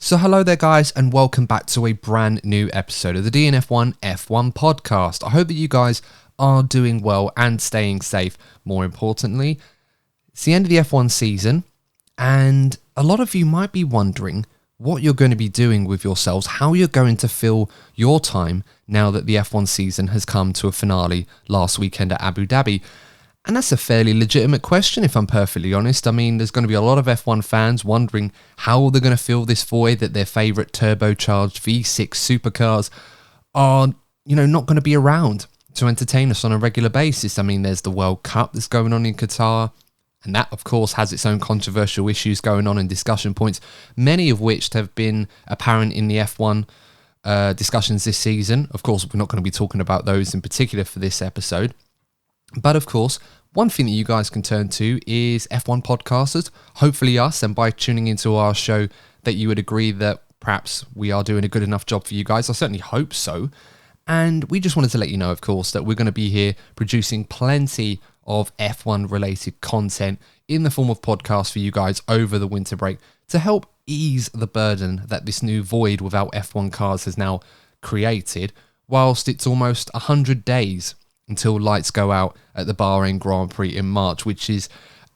So hello there guys, and welcome back to a brand new episode of the DNF1 F1 podcast. I hope that you guys are doing well and staying safe. More importantly, it's the end of the F1 season, and a lot of you might be wondering what you're going to be doing with yourselves, how you're going to fill your time now that the F1 season has come to a finale last weekend at Abu Dhabi. And that's a fairly legitimate question, if I'm perfectly honest. I mean, there's going to be a lot of F1 fans wondering how they're going to fill this void that their favourite turbocharged V6 supercars are, not going to be around to entertain us on a regular basis. I mean, there's the World Cup that's going on in Qatar, and that, of course, has its own controversial issues going on and discussion points, many of which have been apparent in the F1 discussions this season. Of course, we're not going to be talking about those in particular for this episode. But of course, one thing that you guys can turn to is F1 podcasters, hopefully us, and by tuning into our show that you would agree that perhaps we are doing a good enough job for you guys. I certainly hope so. And we just wanted to let you know, of course, that we're going to be here producing plenty of F1 related content in the form of podcasts for you guys over the winter break to help ease the burden that this new void without F1 cars has now created, whilst it's almost 100 days until lights go out at the Bahrain Grand Prix in March, which is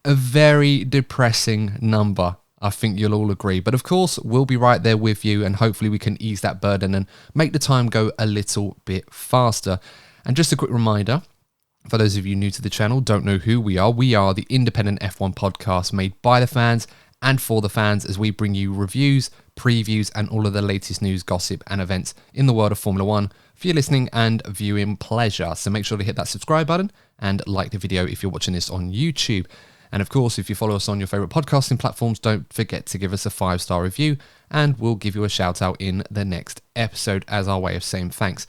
a very depressing number. I think you'll all agree. But of course, we'll be right there with you, and hopefully we can ease that burden and make the time go a little bit faster. And just a quick reminder, for those of you new to the channel, don't know who we are the independent F1 podcast made by the fans and for the fans, as we bring you reviews, previews, and all of the latest news, gossip, and events in the world of Formula One for your listening and viewing pleasure. So make sure to hit that subscribe button and like the video if you're watching this on YouTube. And of course, if you follow us on your favorite podcasting platforms, don't forget to give us a 5-star review, and we'll give you a shout out in the next episode as our way of saying thanks.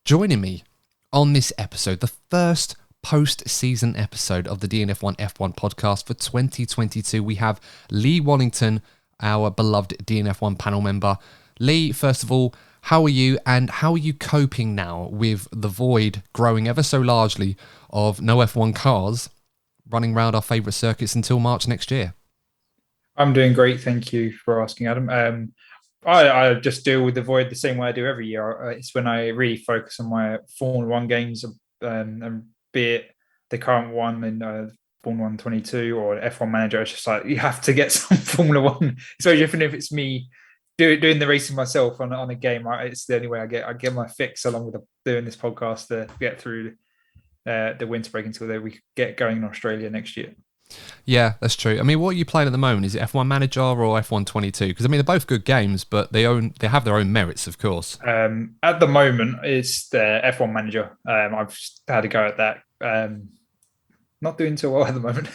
Joining me on this episode, the first post-season episode of the DNF1 F1 podcast for 2022, we have Lee Wallington, our beloved DNF1 panel member. Lee, first of all, how are you, and how are you coping now with the void growing ever so largely of no F1 cars running around our favourite circuits until March next year? I'm doing great, thank you for asking, Adam. I just deal with the void the same way I do every year. It's when I really focus on my Formula One games, and be it the current one in Formula 1 22 or F1 Manager. It's just like, you have to get some Formula One. It's very different if it's me doing the racing myself on a game. It's the only way I get my fix, along with doing this podcast, to get through the winter break until we get going in Australia next year. Yeah, that's true. I mean, what are you playing at the moment? Is it F1 Manager or F1 22? Because I mean, they're both good games, but they have their own merits, of course. At the moment, it's the F1 Manager. I've just had a go at that. Not doing so well at the moment.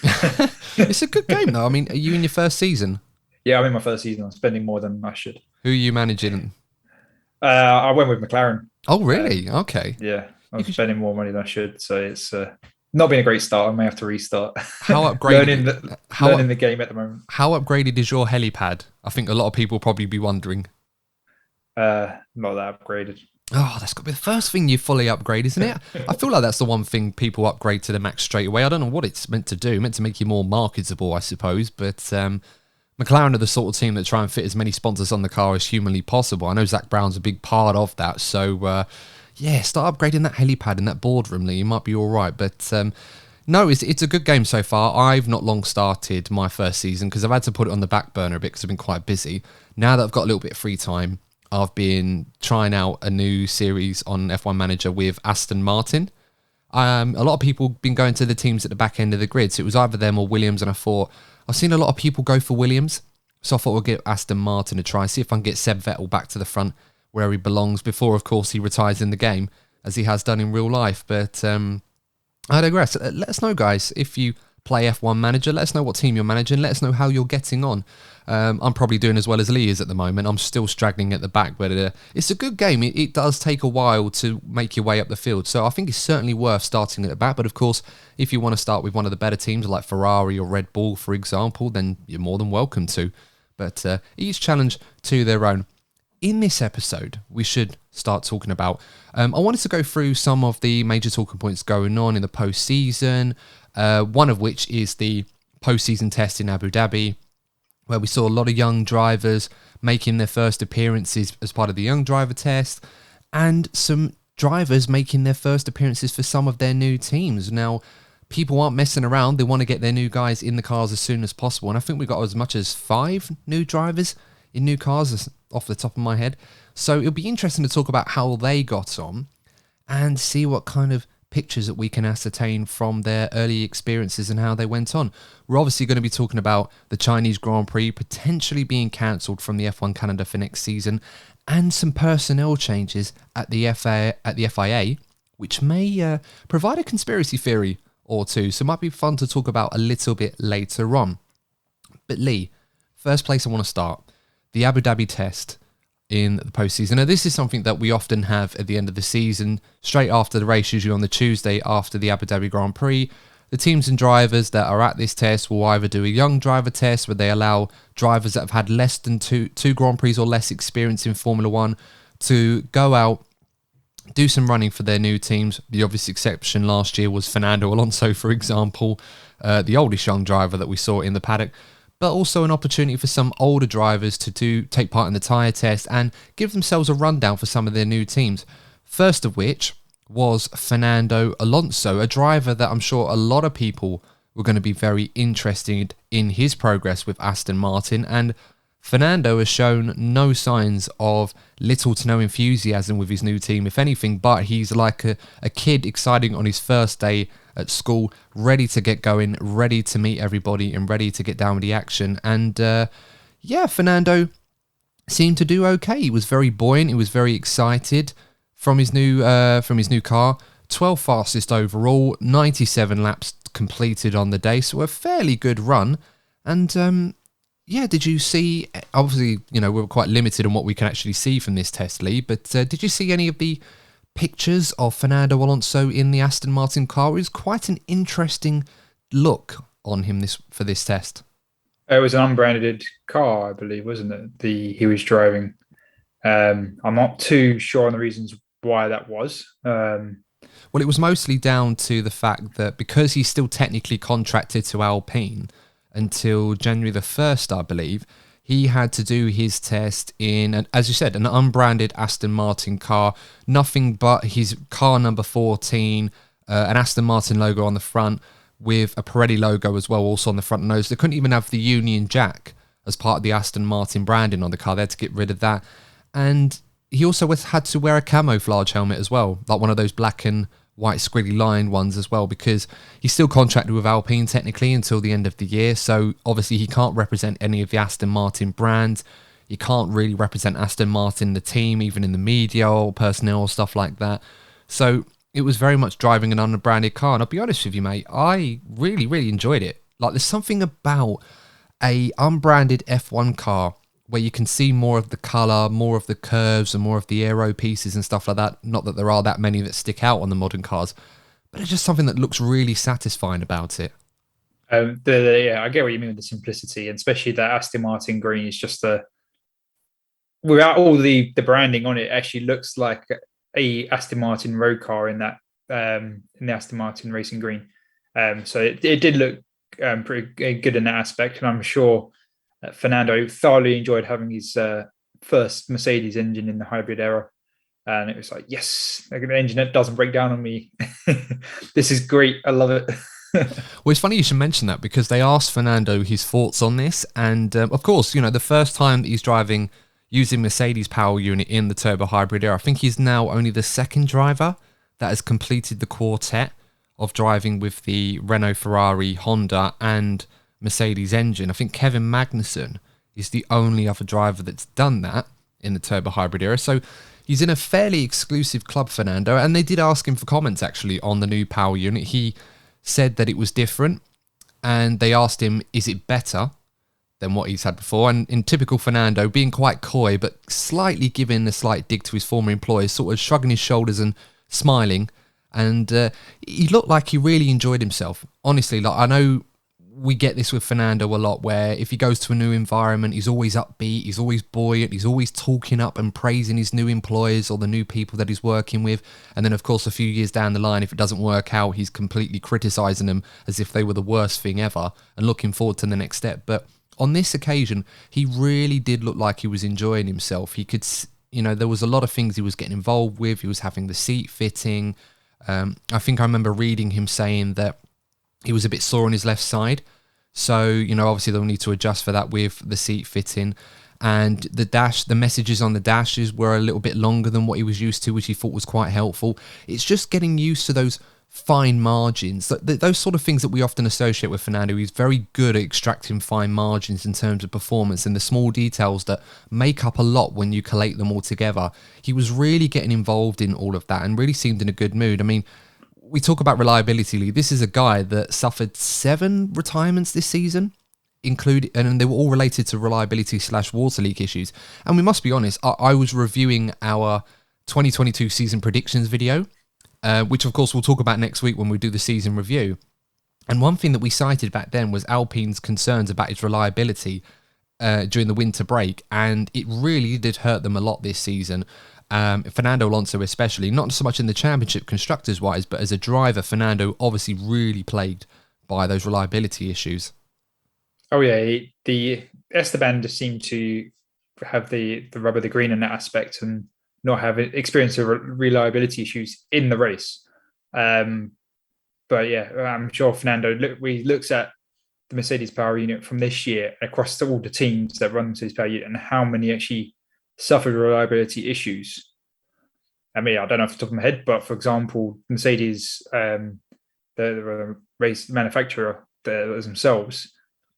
It's a good game, though. I mean, are you in your first season? Yeah, I'm in my first season. I'm spending more than I should. Who are you managing? I went with McLaren. Oh, really? Okay. Yeah, I'm spending more money than I should, so it's not been a great start. I may have to restart. How upgraded? learning the game at the moment. How upgraded is your helipad? I think a lot of people will probably be wondering. Not that upgraded. Oh, that's got to be the first thing you fully upgrade, isn't it? I feel like that's the one thing people upgrade to the max straight away. I don't know what it's meant to do. Meant to make you more marketable, I suppose. But McLaren are the sort of team that try and fit as many sponsors on the car as humanly possible. I know Zach Brown's a big part of that. So, yeah, start upgrading that helipad in that boardroom, Lee. You might be all right. But no, it's a good game so far. I've not long started my first season because I've had to put it on the back burner a bit because I've been quite busy. Now that I've got a little bit of free time, I've been trying out a new series on F1 Manager with Aston Martin. A lot of people have been going to the teams at the back end of the grid, so it was either them or Williams, and I thought, I've seen a lot of people go for Williams, so I thought we'll give Aston Martin a try, see if I can get Seb Vettel back to the front where he belongs before, of course, he retires in the game, as he has done in real life. But I digress. Let us know, guys, if you play F1 Manager. Let us know what team you're managing. Let us know how you're getting on. I'm probably doing as well as Lee is at the moment. I'm still straggling at the back, but it's a good game. It does take a while to make your way up the field, so I think it's certainly worth starting at the back. But of course, if you want to start with one of the better teams like Ferrari or Red Bull, for example, then you're more than welcome to. But each challenge to their own. In this episode, we should start talking about, I wanted to go through some of the major talking points going on in the postseason, one of which is the postseason test in Abu Dhabi. where we saw a lot of young drivers making their first appearances as part of the young driver test, and some drivers making their first appearances for some of their new teams. Now, people aren't messing around. They want to get their new guys in the cars as soon as possible. And I think we got as much as 5 new drivers in new cars off the top of my head. So it'll be interesting to talk about how they got on and see what kind of pictures that we can ascertain from their early experiences and how they went on. We're obviously going to be talking about the Chinese Grand Prix potentially being cancelled from the F1 calendar for next season, and some personnel changes at the FIA, which may provide a conspiracy theory or two. So it might be fun to talk about a little bit later on. But Lee, first place I want to start, the Abu Dhabi test in the postseason. Now, this is something that we often have at the end of the season, straight after the race, usually on the Tuesday after the Abu Dhabi Grand Prix. The teams and drivers that are at this test will either do a young driver test where they allow drivers that have had less than two Grand Prix or less experience in Formula One to go out, do some running for their new teams. The obvious exception last year was Fernando Alonso, for example, the oldest young driver that we saw in the paddock, but also an opportunity for some older drivers to take part in the tyre test and give themselves a rundown for some of their new teams. First of which was Fernando Alonso, a driver that I'm sure a lot of people were going to be very interested in his progress with Aston Martin, and Fernando has shown no signs of little to no enthusiasm with his new team, if anything, but he's like a kid exciting on his first day at school, ready to get going, ready to meet everybody and ready to get down with the action. And Fernando seemed to do okay. He was very buoyant, he was very excited from his new car. 12th fastest overall, 97 laps completed on the day, so a fairly good run. And did you see, obviously, we're quite limited on what we can actually see from this test, Lee, but did you see any of the pictures of Fernando Alonso in the Aston Martin car? It was quite an interesting look on him for this test. It was an unbranded car, I believe, wasn't it? He was driving. I'm not too sure on the reasons why that was. Well, it was mostly down to the fact that because he's still technically contracted to Alpine until January the 1st, I believe, he had to do his test in, as you said, an unbranded Aston Martin car, nothing but his car number 14, an Aston Martin logo on the front with a Pirelli logo as well, also on the front nose. They couldn't even have the Union Jack as part of the Aston Martin branding on the car. They had to get rid of that. And he also had to wear a camouflage helmet as well, like one of those black and white squiggly line ones as well, because he's still contracted with Alpine technically until the end of the year. So obviously he can't represent any of the Aston Martin brand. He can't really represent Aston Martin, the team, even in the media or personnel or stuff like that. So it was very much driving an unbranded car. And I'll be honest with you, mate, I really, really enjoyed it. Like, there's something about a unbranded F1 car where you can see more of the colour, more of the curves and more of the aero pieces and stuff like that. Not that there are that many that stick out on the modern cars, but it's just something that looks really satisfying about it. I get what you mean with the simplicity, and especially that Aston Martin green is just without all the branding on it, actually looks like a Aston Martin road car in that in the Aston Martin racing green. So it did look pretty good in that aspect, and I'm sure Fernando thoroughly enjoyed having his first Mercedes engine in the hybrid era. And it was like, yes, an engine that doesn't break down on me. This is great. I love it. Well, it's funny you should mention that, because they asked Fernando his thoughts on this. And of course, the first time that he's driving using Mercedes power unit in the turbo hybrid era, I think he's now only the second driver that has completed the quartet of driving with the Renault, Ferrari, Honda and Mercedes engine. I think Kevin Magnussen is the only other driver that's done that in the turbo hybrid era. So he's in a fairly exclusive club, Fernando, and they did ask him for comments actually on the new power unit. He said that it was different, and they asked him, is it better than what he's had before? And in typical Fernando, being quite coy but slightly giving a slight dig to his former employers, sort of shrugging his shoulders and smiling, and he looked like he really enjoyed himself. Honestly, like, I know we get this with Fernando a lot, where if he goes to a new environment, he's always upbeat, he's always buoyant, he's always talking up and praising his new employers or the new people that he's working with. And then, of course, a few years down the line, if it doesn't work out, he's completely criticising them as if they were the worst thing ever and looking forward to the next step. But on this occasion, he really did look like he was enjoying himself. He could, there was a lot of things he was getting involved with. He was having the seat fitting. I think I remember reading him saying that he was a bit sore on his left side. So, obviously they'll need to adjust for that with the seat fitting. And the messages on the dashes were a little bit longer than what he was used to, which he thought was quite helpful. It's just getting used to those fine margins, those sort of things that we often associate with Fernando. He's very good at extracting fine margins in terms of performance and the small details that make up a lot when you collate them all together. He was really getting involved in all of that and really seemed in a good mood. I mean, we talk about reliability. This is a guy that suffered 7 retirements this season, and they were all related to reliability/water leak issues. And we must be honest, I was reviewing our 2022 season predictions video, which of course we'll talk about next week when we do the season review. And one thing that we cited back then was Alpine's concerns about its reliability during the winter break, and it really did hurt them a lot this season. Fernando Alonso especially, not so much in the championship constructors wise, but as a driver, Fernando obviously really plagued by those reliability issues. Oh yeah, the Esteban just seemed to have the rub of the green in that aspect and not have experience of reliability issues in the race. But yeah, I'm sure Fernando looks at the Mercedes power unit from this year across all the teams that run the Mercedes power unit and how many actually suffered reliability issues. I mean, I don't know off the top of my head, but for example, Mercedes, the race manufacturer themselves,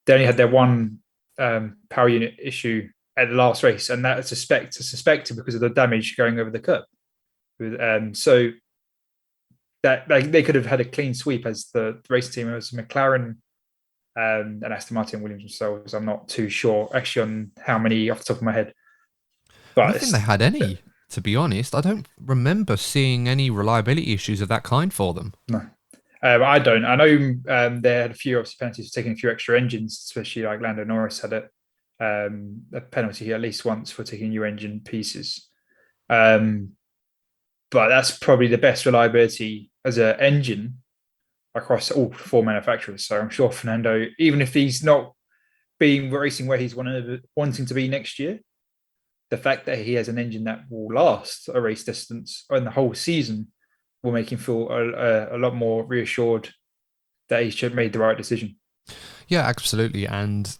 they only had their one power unit issue at the last race, and that's suspected because of the damage going over the curb. So that they could have had a clean sweep as the race team. It was McLaren and Aston Martin and Williams themselves. I'm not too sure actually on how many off the top of my head. But I don't think they had any, to be honest. I don't remember seeing any reliability issues of that kind for them. No. I don't. I know they had a few obviously penalties for taking a few extra engines, especially like Lando Norris had a penalty at least once for taking new engine pieces. But that's probably the best reliability as an engine across all 4 manufacturers. So I'm sure Fernando, even if he's not being racing where he's wanting to be next year, the fact that he has an engine that will last a race distance and the whole season will make him feel a lot more reassured that he should have made the right decision. Yeah, absolutely. And,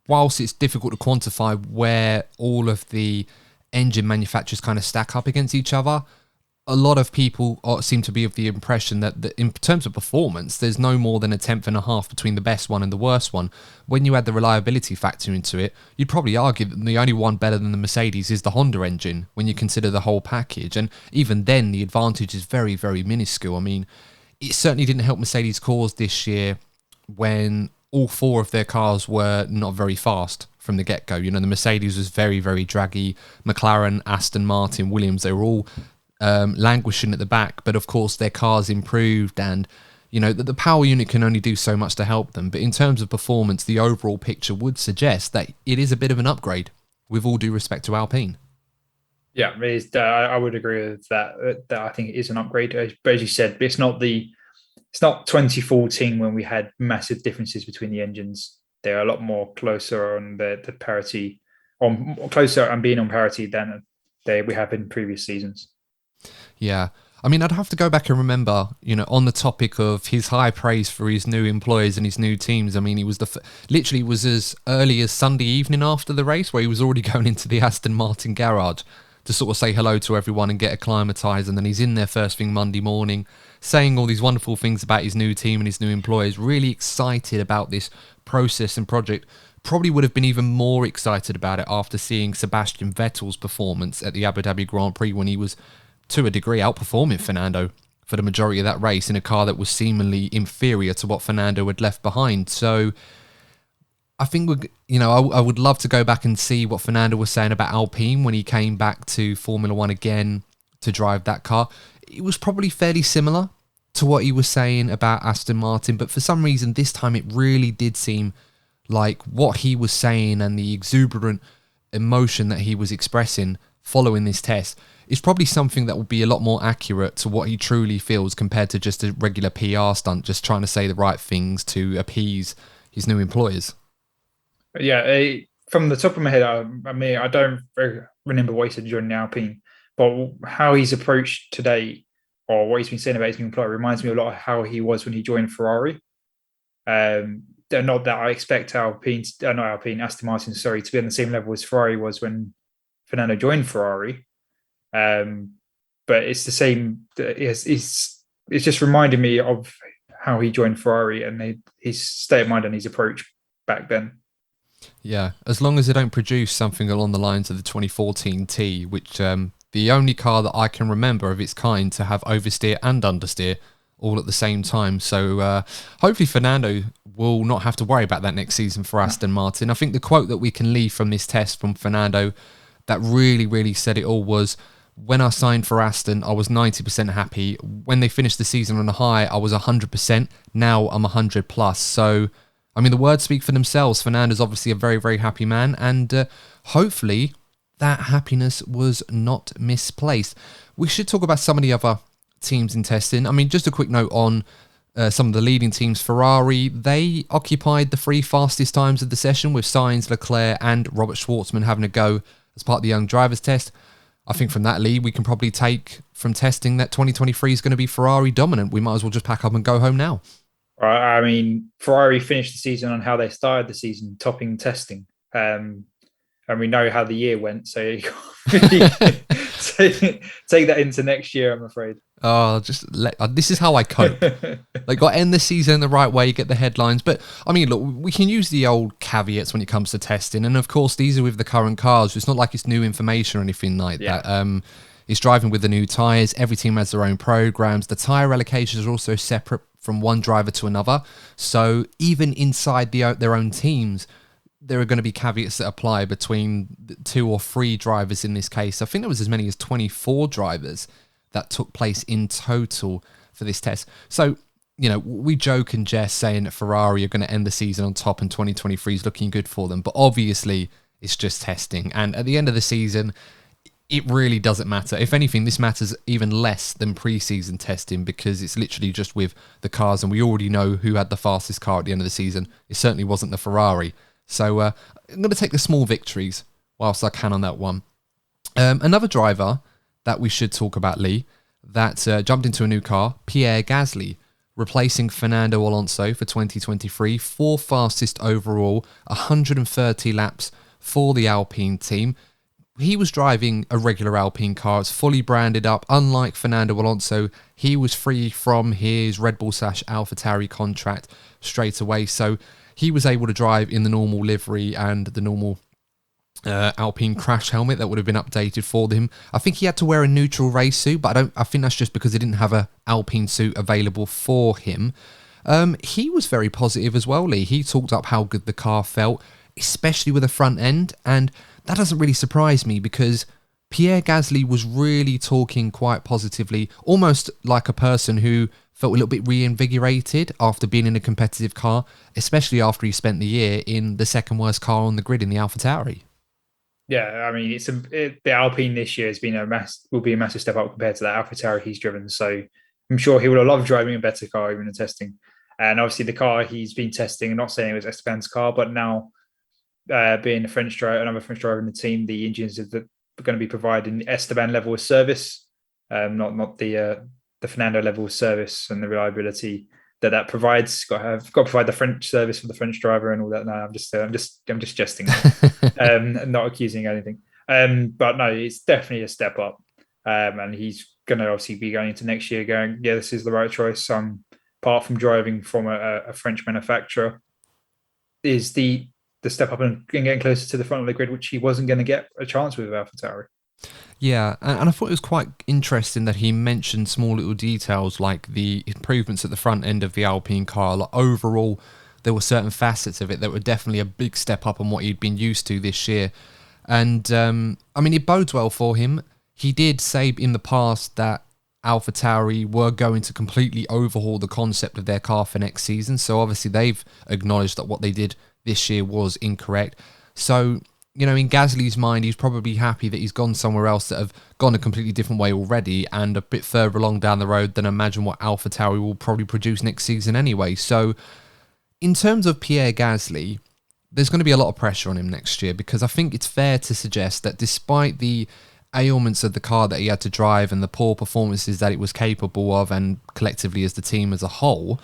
whilst it's difficult to quantify where all of the engine manufacturers kind of stack up against each other, a lot of people seem to be of the impression that in terms of performance, there's no more than 1.5 tenths between the best one and the worst one. When you add the reliability factor into it, you'd probably argue that the only one better than the Mercedes is the Honda engine when you consider the whole package. And even then, the advantage is very, very minuscule. I mean, it certainly didn't help Mercedes' cause this year when all 4 of their cars were not very fast from the get-go. The Mercedes was very, very draggy. McLaren, Aston Martin, Williams, they were all languishing at the back, but of course their cars improved, and the power unit can only do so much to help them. But in terms of performance, the overall picture would suggest that it is a bit of an upgrade, with all due respect to Alpine. Yeah, I would agree with that. That I think it is an upgrade, but as you said, it's not 2014 when we had massive differences between the engines. They're a lot more closer on the parity, closer and being on parity than we have in previous seasons. Yeah. I mean, I'd have to go back and remember, on the topic of his high praise for his new employers and his new teams. I mean, he was literally was as early as Sunday evening after the race where he was already going into the Aston Martin garage to sort of say hello to everyone and get acclimatized. And then he's in there first thing Monday morning saying all these wonderful things about his new team and his new employers, really excited about this process and project. Probably would have been even more excited about it after seeing Sebastian Vettel's performance at the Abu Dhabi Grand Prix when he was, to a degree, outperforming Fernando for the majority of that race in a car that was seemingly inferior to what Fernando had left behind. So I think, I would love to go back and see what Fernando was saying about Alpine when he came back to Formula One again to drive that car. It was probably fairly similar to what he was saying about Aston Martin, but for some reason this time it really did seem like what he was saying and the exuberant emotion that he was expressing following this test is probably something that will be a lot more accurate to what he truly feels compared to just a regular PR stunt, just trying to say the right things to appease his new employers. Yeah, from the top of my head, I mean, I don't remember what he said during the Alpine, but how he's approached today, or what he's been saying about his new employer, reminds me a lot of how he was when he joined Ferrari. Not that I expect Aston Martin, sorry, to be on the same level as Ferrari was when Fernando joined Ferrari. But it's the same. It's just reminding me of how he joined Ferrari and his state of mind and his approach back then. Yeah, as long as they don't produce something along the lines of the 2014 T, which the only car that I can remember of its kind to have oversteer and understeer all at the same time. So hopefully Fernando will not have to worry about that next season for Aston Martin. I think the quote that we can leave from this test from Fernando that really, really said it all was, when I signed for Aston, I was 90% happy. When they finished the season on a high, I was 100%. Now I'm 100 plus. So, I mean, the words speak for themselves. Fernando's obviously a very, very happy man. And hopefully that happiness was not misplaced. We should talk about some of the other teams in testing. I mean, just a quick note on some of the leading teams. Ferrari, they occupied the 3 fastest times of the session, with Sainz, Leclerc and Robert Schwartzman having a go as part of the young drivers test. I think from that lead, we can probably take from testing that 2023 is going to be Ferrari dominant. We might as well just pack up and go home now. I mean, Ferrari finished the season on how they started the season, topping testing. And we know how the year went, so you can't really take that into next year, I'm afraid. Oh, this is how I cope. Like, got to end the season the right way, get the headlines. But, I mean, look, we can use the old caveats when it comes to testing. And, of course, these are with the current cars. It's not like it's new information or anything like that. It's driving with the new tyres. Every team has their own programs. The tyre allocations are also separate from one driver to another. So, even inside their own teams, there are going to be caveats that apply between 2 or 3 drivers in this case. I think there was as many as 24 drivers that took place in total for this test. So, you know, we joke and jest saying that Ferrari are going to end the season on top and 2023 is looking good for them. But obviously, it's just testing. And at the end of the season, it really doesn't matter. If anything, this matters even less than pre-season testing, because it's literally just with the cars. And we already know who had the fastest car at the end of the season. It certainly wasn't the Ferrari. So I'm going to take the small victories whilst I can on that one. Another driver that we should talk about, Lee, that jumped into a new car, Pierre Gasly, replacing Fernando Alonso for 2023, 4th fastest overall, 130 laps for the Alpine team. He was driving a regular Alpine car. It's fully branded up. Unlike Fernando Alonso, he was free from his Red Bull / AlphaTauri contract straight away. So he was able to drive in the normal livery and the normal Alpine crash helmet that would have been updated for him. I think he had to wear a neutral race suit, but I think that's just because they didn't have a Alpine suit available for him. He was very positive as well, Lee. He talked up how good the car felt, especially with the front end, and that doesn't really surprise me because Pierre Gasly was really talking quite positively, almost like a person who felt a little bit reinvigorated after being in a competitive car, especially after he spent the year in the second worst car on the grid in the AlphaTauri. Yeah, I mean, the Alpine this year will be a massive step up compared to that AlphaTauri he's driven. So I'm sure he would have loved driving a better car even in testing. And obviously the car he's been testing, I'm not saying it was Esteban's car, but now being a French driver, another French driver in the team, the engines are going to be providing Esteban level of service, not the Fernando level of service and the reliability that provides. Got to provide the French service for the French driver and all that. No, I'm just jesting, not accusing anything. But no, it's definitely a step up, and he's going to obviously be going into next year going, yeah, this is the right choice. Apart from driving from a French manufacturer, is the step up and getting closer to the front of the grid, which he wasn't going to get a chance with AlphaTauri. Yeah, and I thought it was quite interesting that he mentioned small little details like the improvements at the front end of the Alpine car. Like overall, there were certain facets of it that were definitely a big step up on what he'd been used to this year. And, I mean, it bodes well for him. He did say in the past that AlphaTauri were going to completely overhaul the concept of their car for next season. So obviously they've acknowledged that what they did this year was incorrect. So, you know, in Gasly's mind, he's probably happy that he's gone somewhere else that have gone a completely different way already and a bit further along down the road than imagine what AlphaTauri will probably produce next season anyway. So, in terms of Pierre Gasly, there's going to be a lot of pressure on him next year, because I think it's fair to suggest that despite the ailments of the car that he had to drive and the poor performances that it was capable of, and collectively as the team as a whole,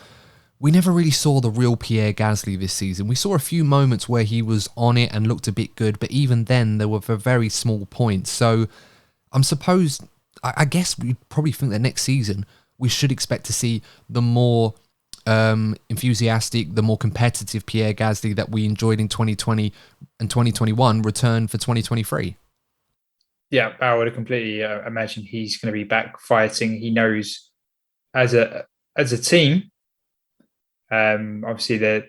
we never really saw the real Pierre Gasly this season. We saw a few moments where he was on it and looked a bit good, but even then they were for very small points. So I guess we probably think that next season we should expect to see the more enthusiastic, the more competitive Pierre Gasly that we enjoyed in 2020 and 2021 return for 2023. Yeah, I would completely imagine he's going to be back fighting. He knows as a team, obviously that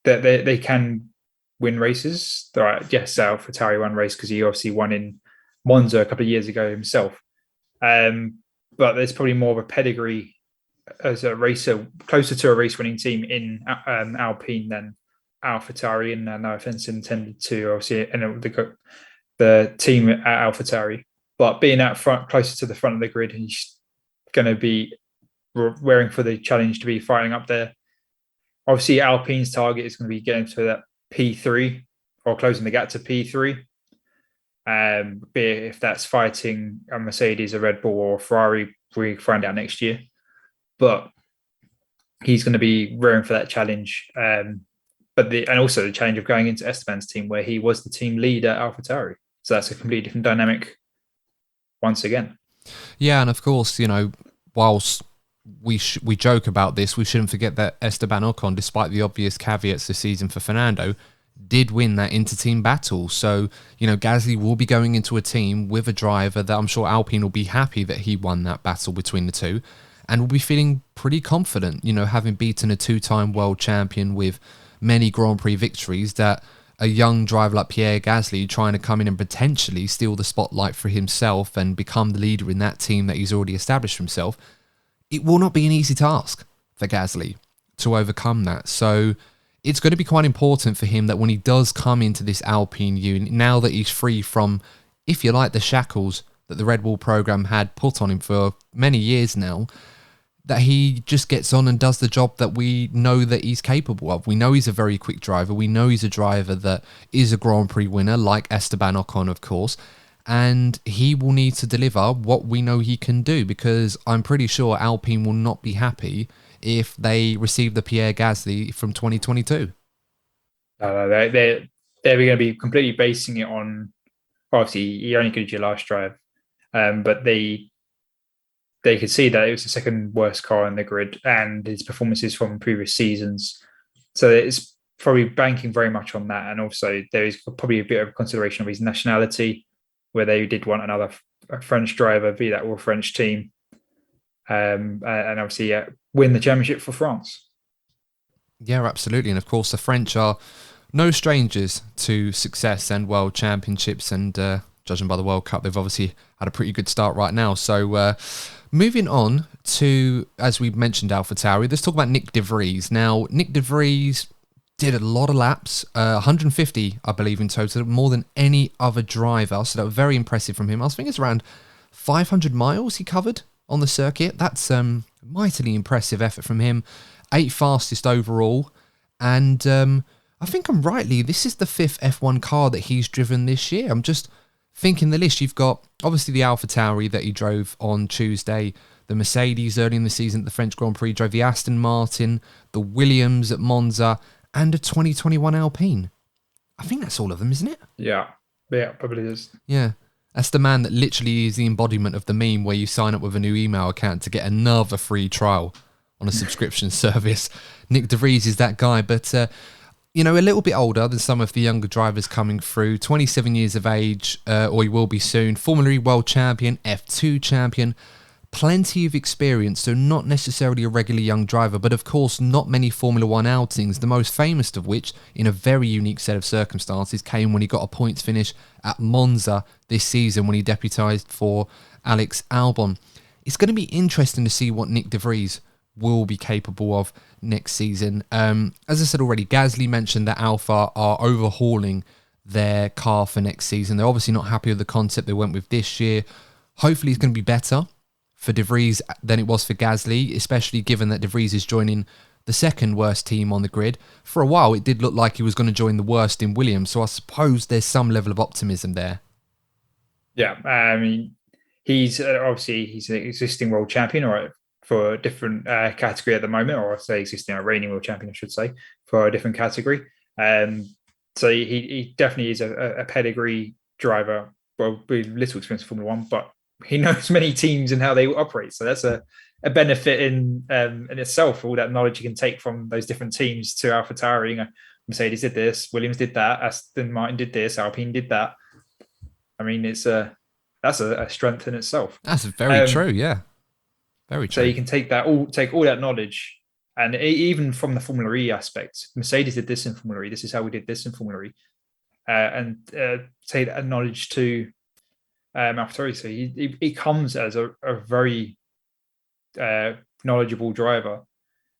they can win races. Yes, AlphaTauri won race because he obviously won in Monza a couple of years ago himself. But there's probably more of a pedigree as a racer, closer to a race-winning team in Alpine than AlphaTauri, and no offense intended to obviously the team at AlphaTauri. But being out front, closer to the front of the grid, he's going to be raring for the challenge to be firing up there. Obviously, Alpine's target is going to be getting to that P3 or closing the gap to P3. Be it if that's fighting a Mercedes, a Red Bull, or a Ferrari, we find out next year. But he's going to be raring for that challenge. And also the challenge of going into Esteban's team, where he was the team lead at AlphaTauri. So that's a completely different dynamic once again. Yeah, and of course, whilst we joke about this, we shouldn't forget that Esteban Ocon, despite the obvious caveats this season for Fernando, did win that inter-team battle. So, Gasly will be going into a team with a driver that I'm sure Alpine will be happy that he won that battle between the two, and will be feeling pretty confident, having beaten a two-time world champion with many Grand Prix victories, that a young driver like Pierre Gasly trying to come in and potentially steal the spotlight for himself and become the leader in that team that he's already established for himself, it will not be an easy task for Gasly to overcome that. So it's going to be quite important for him that when he does come into this Alpine unit, now that he's free from, if you like, the shackles that the Red Bull program had put on him for many years now, that he just gets on and does the job that we know that he's capable of. We know he's a very quick driver. We know he's a driver that is a Grand Prix winner, like Esteban Ocon, of course. And he will need to deliver what we know he can do, because I'm pretty sure Alpine will not be happy if they receive the Pierre Gasly from 2022. They're going to be completely basing it on, obviously, he only did your last drive. But they could see that it was the second worst car in the grid and his performances from previous seasons. So it's probably banking very much on that. And also there is probably a bit of consideration of his nationality, where they did want another French driver, be that or French team. And obviously win the championship for France. Yeah, absolutely. And of course, the French are no strangers to success and world championships. And judging by the World Cup, they've obviously had a pretty good start right now. So moving on to, as we mentioned, AlphaTauri, let's talk about Nyck de Vries. Now, Nyck de Vries did a lot of laps, 150, I believe, in total, more than any other driver. So that was very impressive from him. I think it's around 500 miles he covered on the circuit. That's mightily impressive effort from him. 8th fastest overall. And I think I'm rightly, this is the 5th F1 car that he's driven this year. I'm just thinking the list. You've got, obviously, the AlphaTauri that he drove on Tuesday, the Mercedes early in the season at the French Grand Prix, drove the Aston Martin, the Williams at Monza, and a 2021 Alpine. I think that's all of them, isn't it? Yeah, probably is. Yeah. That's the man that literally is the embodiment of the meme where you sign up with a new email account to get another free trial on a subscription service. Nyck de Vries is that guy, but a little bit older than some of the younger drivers coming through. 27 years of age, or he will be soon. Formula E world champion, F2 champion. Plenty of experience, so not necessarily a regular young driver, but of course not many Formula One outings, the most famous of which, in a very unique set of circumstances, came when he got a points finish at Monza this season when he deputised for Alex Albon. It's going to be interesting to see what Nyck de Vries will be capable of next season. As I said already, Gasly mentioned that Alpha are overhauling their car for next season. They're obviously not happy with the concept they went with this year. Hopefully it's going to be better for de Vries than it was for Gasly, especially given that de Vries is joining the second worst team on the grid. For a while, it did look like he was going to join the worst in Williams, so I suppose there's some level of optimism there. Yeah, I mean, he's obviously he's an existing world champion, or for a different category at the moment, or I say existing reigning world champion, I should say, for a different category. So he definitely is a pedigree driver. Well, with little experience in Formula One, but he knows many teams and how they operate. So that's a benefit in itself. All that knowledge you can take from those different teams to AlphaTauri. You know, Mercedes did this, Williams did that, Aston Martin did this, Alpine did that. I mean, that's a strength in itself. That's very true. Yeah, very true. So you can take all that knowledge, and even from the Formula E aspect, Mercedes did this in Formula E. This is how we did this in Formula E, and take that knowledge to AlphaTauri. So he comes as a very knowledgeable driver,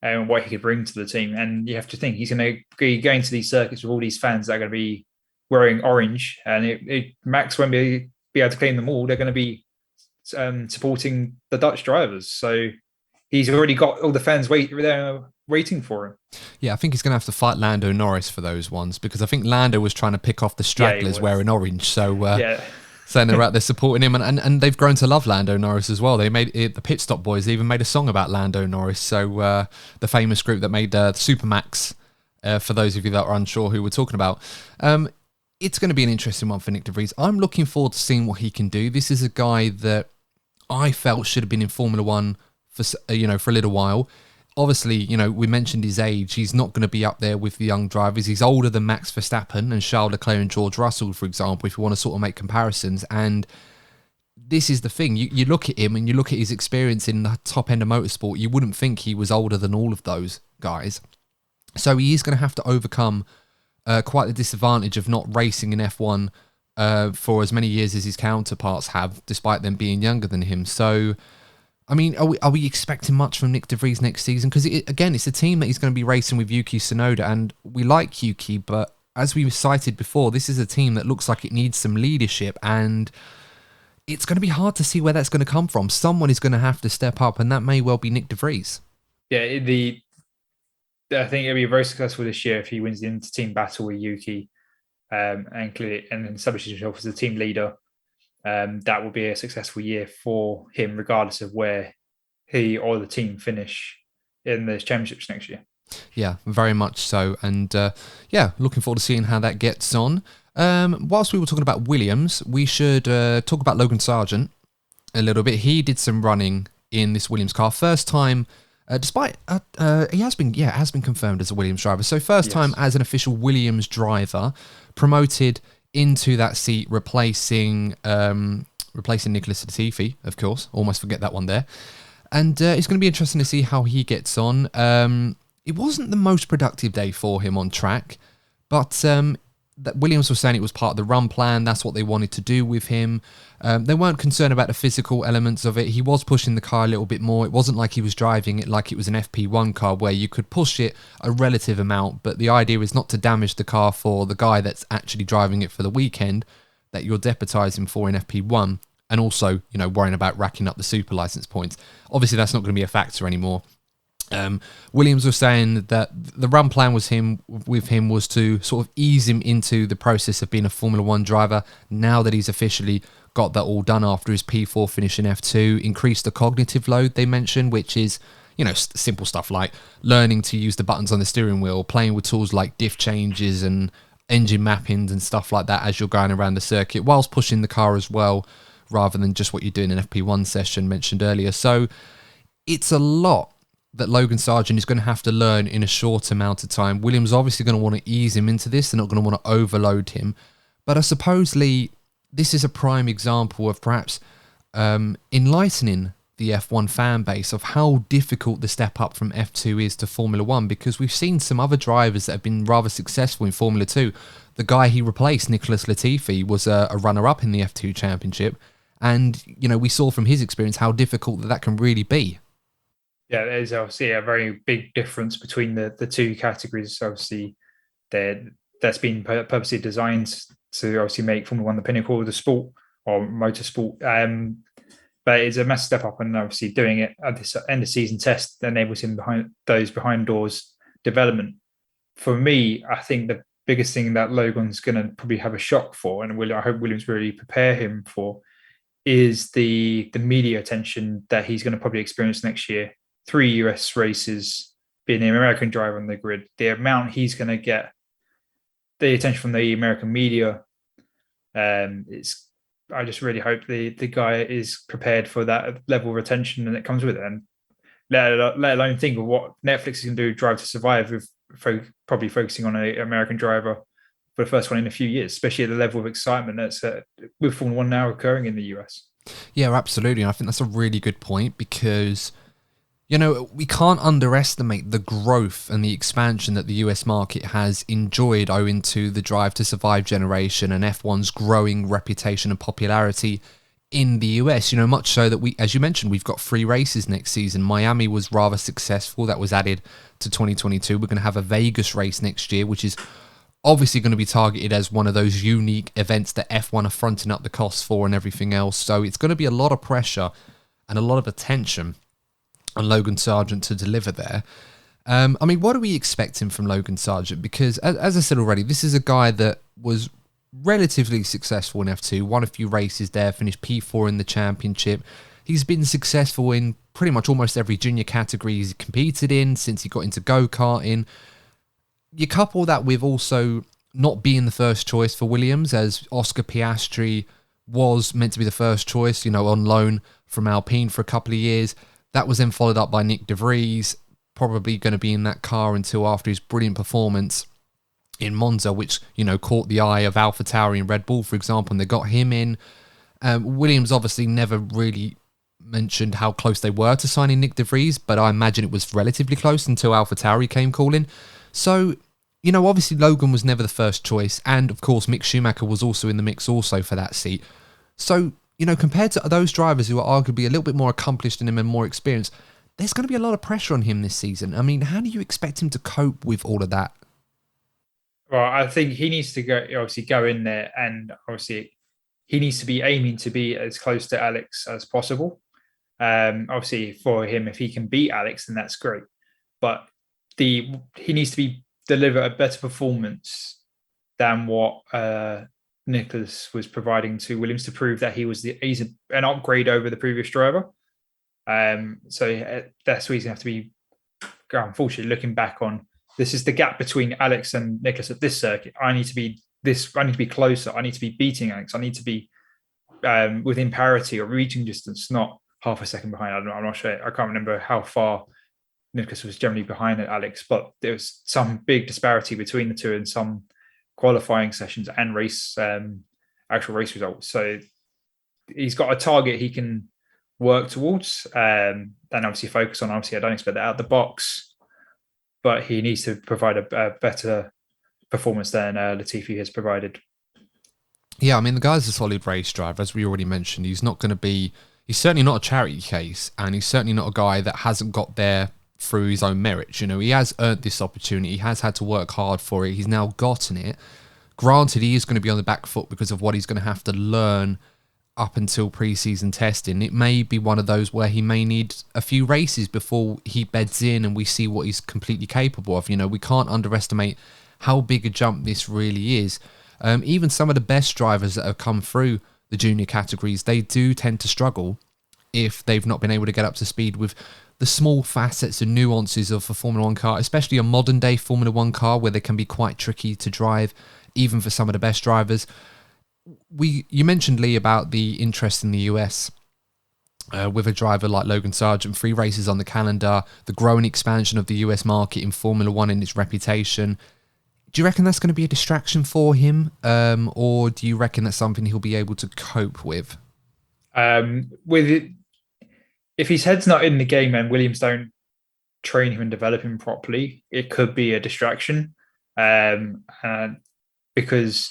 and what he could bring to the team. And you have to think he's going to be going to these circuits with all these fans that are going to be wearing orange, and Max won't be able to claim them all. They're going to be supporting the Dutch drivers, so he's already got all the fans waiting for him. Yeah, I think he's going to have to fight Lando Norris for those ones, because I think Lando was trying to pick off the stragglers wearing orange. So saying they're out there supporting him, and they've grown to love Lando Norris as well. They made it, the Pit Stop Boys even made a song about Lando Norris. So the famous group that made Supermax, for those of you that are unsure who we're talking about. It's going to be an interesting one for Nyck de Vries. I'm looking forward to seeing what he can do. This is a guy that I felt should have been in Formula One for a little while. Obviously, we mentioned his age. He's not going to be up there with the young drivers. He's older than Max Verstappen and Charles Leclerc and George Russell, for example, if you want to sort of make comparisons. And this is the thing. You look at him and you look at his experience in the top end of motorsport, you wouldn't think he was older than all of those guys. So he is going to have to overcome quite the disadvantage of not racing in F1 for as many years as his counterparts have, despite them being younger than him. So, I mean, are we expecting much from Nyck de Vries next season? Because, again, it's a team that he's going to be racing with Yuki Tsunoda, and we like Yuki, but as we cited before, this is a team that looks like it needs some leadership, and it's going to be hard to see where that's going to come from. Someone is going to have to step up, and that may well be Nyck de Vries. Yeah, I think it'll be very successful this year if he wins the inter-team battle with Yuki, and clearly and establishes himself as a team leader. That will be a successful year for him, regardless of where he or the team finish in the championships next year. Yeah, very much so. And looking forward to seeing how that gets on. Whilst we were talking about Williams, we should talk about Logan Sargeant a little bit. He did some running in this Williams car. First time. Despite he has been confirmed as a Williams driver. So first time as an official Williams driver, promoted into that seat, replacing Nicholas Latifi, of course. Almost forget that one there. And it's going to be interesting to see how he gets on. It wasn't the most productive day for him on track, but that Williams was saying it was part of the run plan. That's what they wanted to do with him. They weren't concerned about the physical elements of it. He was pushing the car a little bit more. It wasn't like he was driving it like it was an FP1 car where you could push it a relative amount, but the idea is not to damage the car for the guy that's actually driving it for the weekend that you're deputising for in FP1, and also, worrying about racking up the super license points. Obviously, that's not going to be a factor anymore. Williams was saying that the run plan was was to sort of ease him into the process of being a Formula One driver now that he's officially got that all done after his P4 finish in F2, increase the cognitive load they mentioned, which is, simple stuff like learning to use the buttons on the steering wheel, playing with tools like diff changes and engine mappings and stuff like that as you're going around the circuit, whilst pushing the car as well, rather than just what you do in an FP1 session mentioned earlier. So it's a lot that Logan Sargeant is going to have to learn in a short amount of time. Williams obviously going to want to ease him into this. They're not going to want to overload him. But supposedly this is a prime example of perhaps enlightening the F1 fan base of how difficult the step up from F2 is to Formula 1, because we've seen some other drivers that have been rather successful in Formula 2. The guy he replaced, Nicholas Latifi, was a runner-up in the F2 championship. And, we saw from his experience how difficult that can really be. Yeah, there's obviously a very big difference between the two categories. Obviously, that's been purposely designed to obviously make Formula One the pinnacle of the sport or motorsport. but it's a massive step up, and obviously doing it at this end of season test enables him behind doors development. For me, I think the biggest thing that Logan's going to probably have a shock for, and I hope Williams really prepare him for, is the media attention that he's going to probably experience next year. 3 US races, being the American driver on the grid, the amount he's going to get, the attention from the American media. I just really hope the guy is prepared for that level of attention that comes with it, and let alone think of what Netflix is going to do, Drive to Survive, with probably focusing on an American driver for the first one in a few years, especially at the level of excitement that's with Formula One now occurring in the US. Yeah, absolutely. And I think that's a really good point because, we can't underestimate the growth and the expansion that the US market has enjoyed owing to the Drive to Survive generation and F1's growing reputation and popularity in the US. Much so that as you mentioned, we've got 3 races next season. Miami was rather successful. That was added to 2022. We're going to have a Vegas race next year, which is obviously going to be targeted as one of those unique events that F1 are fronting up the costs for and everything else. So it's going to be a lot of pressure and a lot of attention on Logan Sargeant to deliver there. What are we expecting from Logan Sargeant? Because as I said already, this is a guy that was relatively successful in F2, won a few races there, finished P4 in the championship. He's been successful in pretty much almost every junior category he's competed in since he got into go-karting. You couple that with also not being the first choice for Williams, as Oscar Piastri was meant to be the first choice, on loan from Alpine for a couple of years. That was then followed up by Nyck de Vries, probably going to be in that car until after his brilliant performance in Monza, which, caught the eye of AlphaTauri and Red Bull, for example, and they got him in. Williams obviously never really mentioned how close they were to signing Nyck de Vries, but I imagine it was relatively close until AlphaTauri came calling. So, obviously Logan was never the first choice, and of course Mick Schumacher was also in the mix also for that seat. So, compared to those drivers who are arguably a little bit more accomplished than him and more experienced, there's going to be a lot of pressure on him this season. How do you expect him to cope with all of that? Well, I think he needs to go in there, and obviously he needs to be aiming to be as close to Alex as possible. Obviously for him, if he can beat Alex, then that's great. But he needs to deliver a better performance than what Nicholas was providing to Williams to prove that he's an upgrade over the previous driver. So that's where he's going to have to be. Unfortunately, looking back on, this is the gap between Alex and Nicholas at this circuit. I need to be closer. I need to be beating Alex. I need to be within parity or reaching distance, not half a second behind. I'm not sure. I can't remember how far Nicholas was generally behind Alex, but there was some big disparity between the two in some qualifying sessions and actual race results. So he's got a target he can work towards, and obviously focus on. Obviously, I don't expect that out of the box, but he needs to provide a better performance than Latifi has provided. Yeah, the guy's a solid race driver, as we already mentioned. He's certainly not a charity case, and he's certainly not a guy that hasn't got there through his own merit. He has earned this opportunity. He has had to work hard for it. He's now gotten it. Granted, he is going to be on the back foot because of what he's going to have to learn up until pre-season testing. It may be one of those where he may need a few races before he beds in and we see what he's completely capable of. We can't underestimate how big a jump this really is. Even some of the best drivers that have come through the junior categories, they do tend to struggle if they've not been able to get up to speed with the small facets and nuances of a Formula One car, especially a modern day Formula One car where they can be quite tricky to drive, even for some of the best drivers. You mentioned, Lee, about the interest in the US with a driver like Logan Sargeant, 3 races on the calendar, the growing expansion of the US market in Formula One and its reputation. Do you reckon that's going to be a distraction for him, or do you reckon that's something he'll be able to cope with? With it, if his head's not in the game and Williams don't train him and develop him properly, it could be a distraction. Because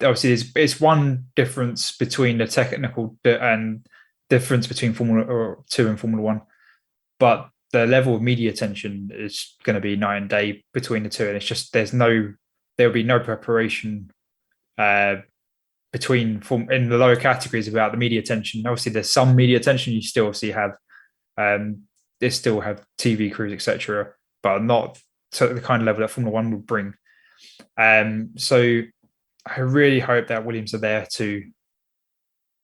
obviously it's one difference between the technical and difference between Formula 2 and Formula 1, but the level of media attention is going to be night and day between the two, and it's just there'll be no preparation in the lower categories about the media attention. Obviously, there's some media attention you still obviously have. They still have TV crews, etc., but not to the kind of level that Formula One would bring. So I really hope that Williams are there to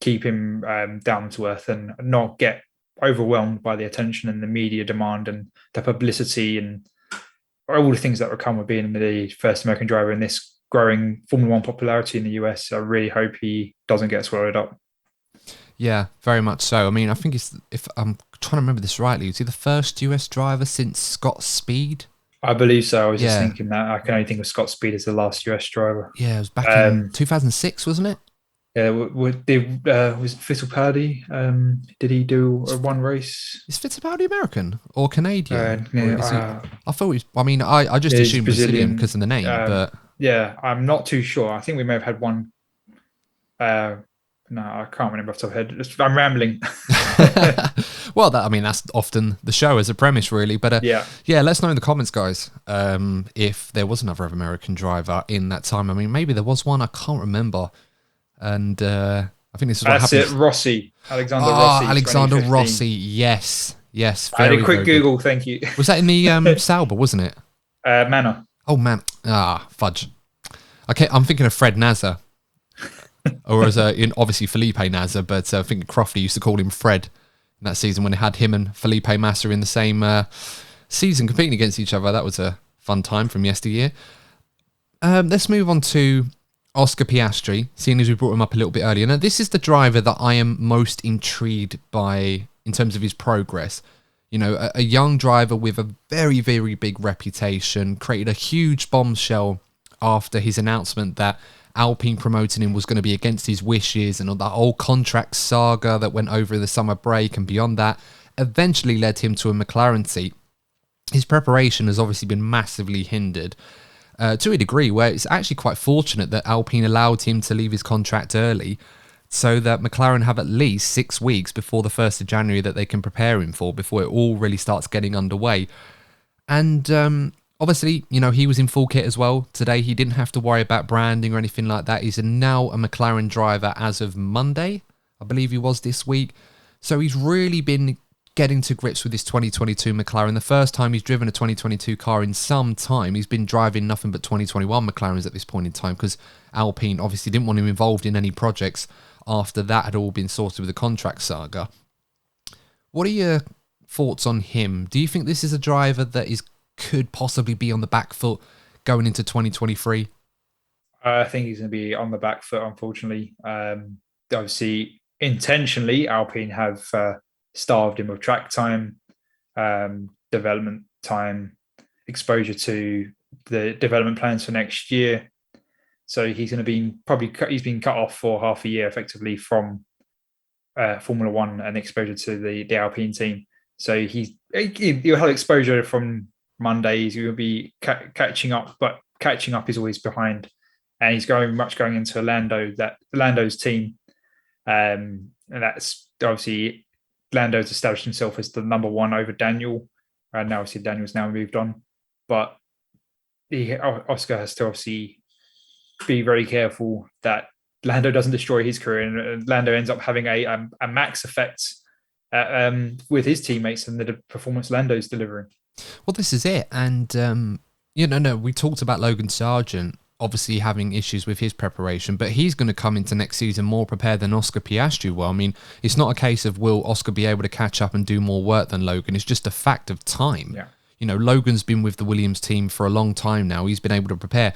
keep him down to earth and not get overwhelmed by the attention and the media demand and the publicity and all the things that will come with being the first American driver in this growing Formula One popularity in the US. I really hope he doesn't get swallowed up. Yeah, very much so. I mean, I think if I'm trying to remember this rightly, is he the first US driver since Scott Speed? I believe so. I was just thinking that. I can only think of Scott Speed as the last US driver. Yeah, it was back in 2006, wasn't it? Yeah, was Fittipaldi? Did he do one race? Is Fittipaldi American or Canadian? I thought he was. I mean, I just assumed Brazilian because of the name, but yeah, I'm not too sure. I think we may have had one. No, I can't remember off the top of my head. I'm rambling. Well, that's often the show as a premise, really. But yeah, let's know in the comments, guys, if there was another American driver in that time. I mean, maybe there was one. I can't remember. And I think this is what happened. That's it, Rossi. Alexander Rossi. Yes. I did a quick Google, thank you. Was that in the Sauber, wasn't it? Manor. Oh, man. Fudge. Okay, I'm thinking of Fred Nasser. Or as obviously Felipe Nasser, but I think Crofty used to call him Fred in that season when they had him and Felipe Massa in the same season competing against each other. That was a fun time from yesteryear. Let's move on to Oscar Piastri, seeing as we brought him up a little bit earlier. Now, this is the driver that I am most intrigued by in terms of his progress. You know, a young driver with a very, very big reputation, created a huge bombshell after his announcement that Alpine promoting him was going to be against his wishes, and all that whole contract saga that went over the summer break and beyond that eventually led him to a McLaren seat. His preparation has obviously been massively hindered to a degree where it's actually quite fortunate that Alpine allowed him to leave his contract early so that McLaren have at least 6 weeks before the 1st of January that they can prepare him for before it all really starts getting underway. And obviously, you know, he was in full kit as well today. He didn't have to worry about branding or anything like that. He's now a McLaren driver as of Monday. I believe he was this week. So he's really been getting to grips with this 2022 McLaren. The first time he's driven a 2022 car in some time. He's been driving nothing but 2021 McLarens at this point in time because Alpine obviously didn't want him involved in any projects after that had all been sorted with the contract saga. What are your thoughts on him? Do you think this is a driver that could possibly be on the back foot going into 2023? I think he's going to be on the back foot, unfortunately. Obviously, intentionally, Alpine have starved him of track time, development time, exposure to the development plans for next year. So he's going to be he's been cut off for half a year effectively from Formula One and exposure to the Alpine team. So he'll have exposure from Mondays. He will be catching up, but catching up is always behind. And he's going into Lando's team. And that's obviously Lando's established himself as the number one over Daniel. And now obviously Daniel's now moved on. But Oscar has to obviously be very careful that Lando doesn't destroy his career and Lando ends up having a max effect with his teammates and the performance Lando's delivering. Well, this is it. And, we talked about Logan Sargeant obviously having issues with his preparation, but he's going to come into next season more prepared than Oscar Piastri will. I mean, it's not a case of will Oscar be able to catch up and do more work than Logan. It's just a fact of time. Yeah. You know, Logan's been with the Williams team for a long time now. He's been able to prepare.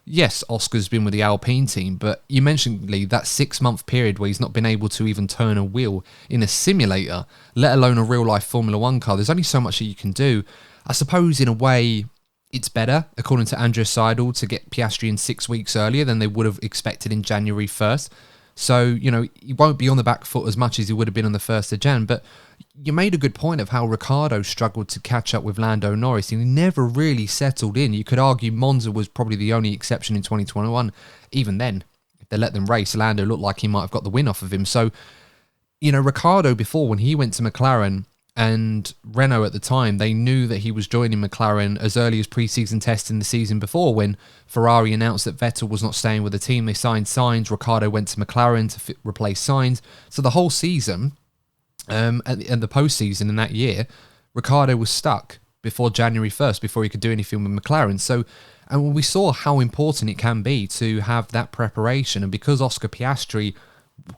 Yes, Oscar's been with the Alpine team, but you mentioned, Lee, that 6-month period where he's not been able to even turn a wheel in a simulator, let alone a real-life Formula One car. There's only so much that you can do. I suppose, in a way, it's better, according to Andrea Seidel, to get Piastri in 6 weeks earlier than they would have expected in January 1st. So, he won't be on the back foot as much as he would have been on the 1st of Jan. But you made a good point of how Ricciardo struggled to catch up with Lando Norris. He never really settled in. You could argue Monza was probably the only exception in 2021. Even then, if they let them race, Lando looked like he might have got the win off of him. So, Ricciardo before, when he went to McLaren, And Renault at the time, they knew that he was joining McLaren as early as pre-season testing the season before, when Ferrari announced that Vettel was not staying with the team. They signed Sainz. Ricciardo went to McLaren to replace Sainz. So the whole season, and the postseason in that year, Ricciardo was stuck before January 1st, before he could do anything with McLaren. So, and we saw how important it can be to have that preparation. And because Oscar Piastri,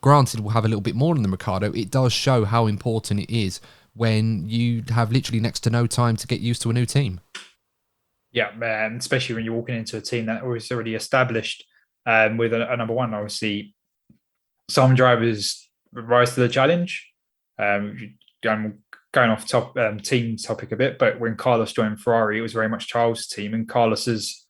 granted, will have a little bit more than Ricciardo, it does show how important it is when you have literally next to no time to get used to a new team. Yeah, man, especially when you're walking into a team that was already established with a number one. Obviously, some drivers rise to the challenge. Going off team topic a bit, but when Carlos joined Ferrari, it was very much Charles' team, and Carlos is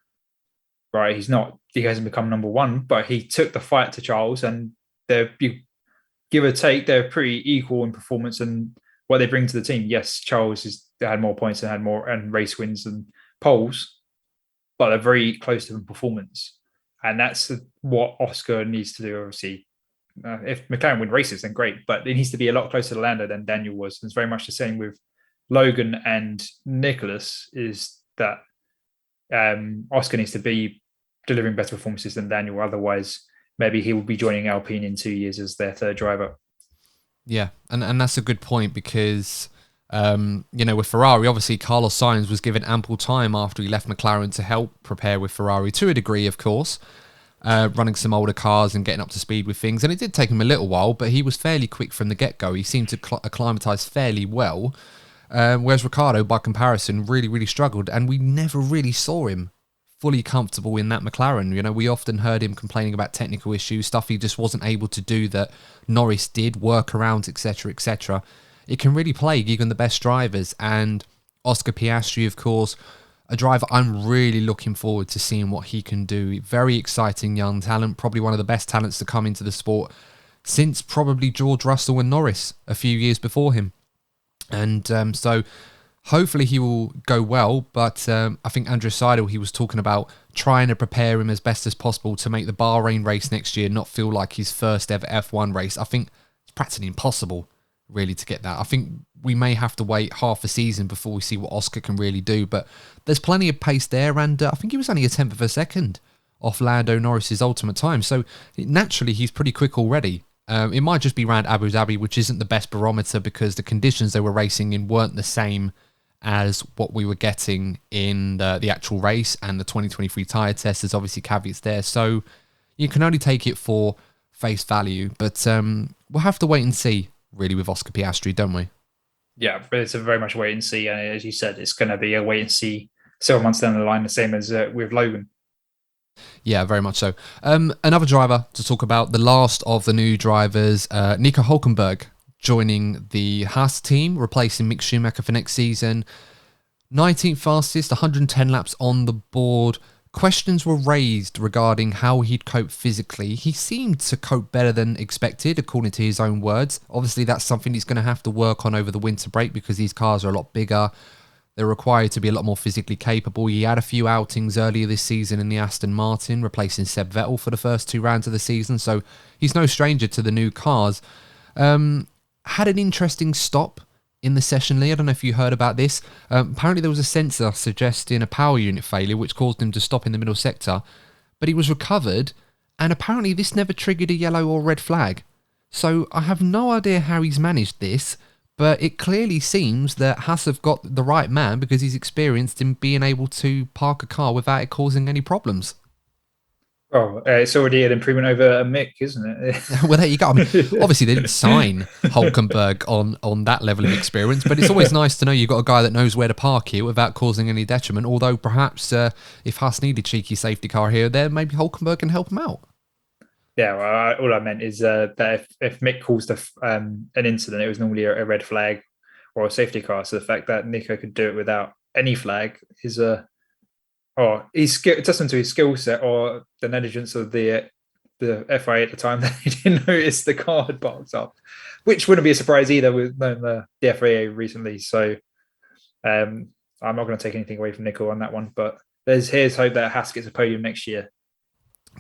right. He hasn't become number one, but he took the fight to Charles, and give or take, they're pretty equal in performance and what they bring to the team. Yes, Charles had more points and had more and race wins and poles, but they're very close to in performance, and that's what Oscar needs to do. Obviously, if McLaren win races, then great, but it needs to be a lot closer to Lando than Daniel was. And it's very much the same with Logan and Nicholas. Is that Oscar needs to be delivering better performances than Daniel, otherwise maybe he will be joining Alpine in 2 years as their third driver. Yeah, and that's a good point because, with Ferrari, obviously Carlos Sainz was given ample time after he left McLaren to help prepare with Ferrari, to a degree, of course, running some older cars and getting up to speed with things. And it did take him a little while, but he was fairly quick from the get-go. He seemed to acclimatise fairly well, whereas Ricciardo, by comparison, really, really struggled, and we never really saw him fully comfortable in that McLaren. We often heard him complaining about technical issues, stuff he just wasn't able to do that Norris did, workarounds, etc., etc. It can really plague even the best drivers. And Oscar Piastri, of course, a driver I'm really looking forward to seeing what he can do. Very exciting young talent, probably one of the best talents to come into the sport since probably George Russell and Norris a few years before him. And so hopefully he will go well, but I think Andrew Seidel, he was talking about trying to prepare him as best as possible to make the Bahrain race next year not feel like his first ever F1 race. I think it's practically impossible, really, to get that. I think we may have to wait half a season before we see what Oscar can really do, but there's plenty of pace there, and I think he was only a tenth of a second off Lando Norris's ultimate time, so naturally he's pretty quick already. It might just be around Abu Dhabi, which isn't the best barometer because the conditions they were racing in weren't the same as what we were getting in the actual race, and the 2023 tyre test. There's obviously caveats there, so you can only take it for face value, but we'll have to wait and see, really, with Oscar Piastri, don't we? Yeah, but it's a very much wait and see, and as you said, it's going to be a wait and see several months down the line, the same as with Logan. Yeah, very much so. Another driver to talk about, the last of the new drivers, Nico Hulkenberg, joining the Haas team, replacing Mick Schumacher for next season. 19th fastest, 110 laps on the board. Questions were raised regarding how he'd cope physically. He seemed to cope better than expected, according to his own words. Obviously, that's something he's going to have to work on over the winter break because these cars are a lot bigger. They're required to be a lot more physically capable. He had a few outings earlier this season in the Aston Martin, replacing Seb Vettel for the first 2 rounds of the season, so he's no stranger to the new cars. Had an interesting stop in the session, Lee. I don't know if you heard about this. Apparently there was a sensor suggesting a power unit failure which caused him to stop in the middle sector, but he was recovered, and apparently this never triggered a yellow or red flag. So I have no idea how he's managed this, but it clearly seems that Haas have got the right man because he's experienced in being able to park a car without it causing any problems. Oh, it's already an improvement over Mick, isn't it? Well, there you go. I mean, obviously they didn't sign Hulkenberg on that level of experience, but it's always nice to know you've got a guy that knows where to park you without causing any detriment. Although perhaps if Haas need a cheeky safety car here or there, maybe Hulkenberg can help him out. Yeah, well, all I meant is that if Mick caused an incident, it was normally a red flag or a safety car. So the fact that Nico could do it without any flag is he's testament to his skill set or the negligence of the FIA at the time that he didn't notice the car had parked up, which wouldn't be a surprise either with the FIA recently. So I'm not going to take anything away from Nico on that one, but here's hope that Haas gets a podium next year.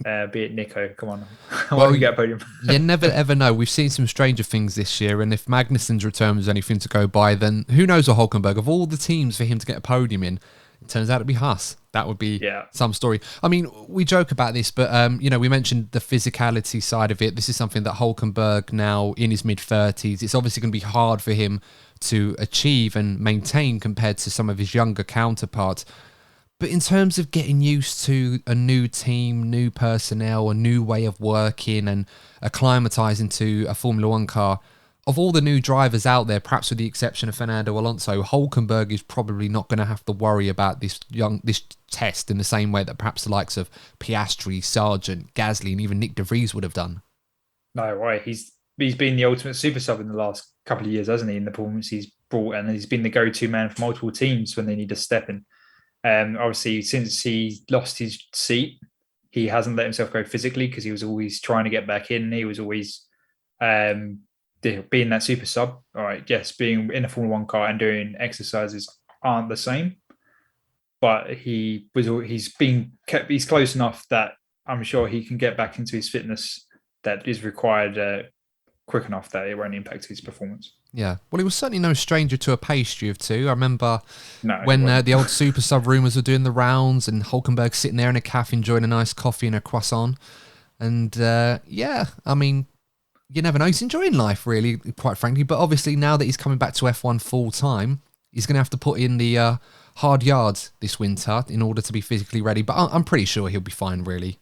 be it Nico. Come on, I Well, want to get a podium. you never ever know. We've seen some stranger things this year, and if Magnussen's return was anything to go by, then who knows what Hulkenberg, of all the teams for him to get a podium in, it turns out to be Haas. That would be some story. I mean, we joke about this, but, we mentioned the physicality side of it. This is something that Hulkenberg now in his mid-30s, it's obviously going to be hard for him to achieve and maintain compared to some of his younger counterparts. But in terms of getting used to a new team, new personnel, a new way of working and acclimatising to a Formula One car, of all the new drivers out there, perhaps with the exception of Fernando Alonso, Hulkenberg is probably not going to have to worry about this test in the same way that perhaps the likes of Piastri, Sargeant, Gasly and even Nyck de Vries would have done. No way. He's been the ultimate super sub in the last couple of years, hasn't he? In the performance he's brought, and he's been the go-to man for multiple teams when they need to step in. Obviously, since he lost his seat, he hasn't let himself go physically because he was always trying to get back in. He was always being that super sub. All right, yes, being in a Formula One car and doing exercises aren't the same, but he's close enough that I'm sure he can get back into his fitness that is required quick enough that it won't impact his performance. Yeah, well, he was certainly no stranger to a pastry of two. I remember when the old super sub rumours were doing the rounds and Hulkenberg sitting there in a cafe enjoying a nice coffee and a croissant. And I mean, you never know. He's enjoying life, really, quite frankly. But obviously, now that he's coming back to F1 full time, he's going to have to put in the hard yards this winter in order to be physically ready. But I'm pretty sure he'll be fine, really.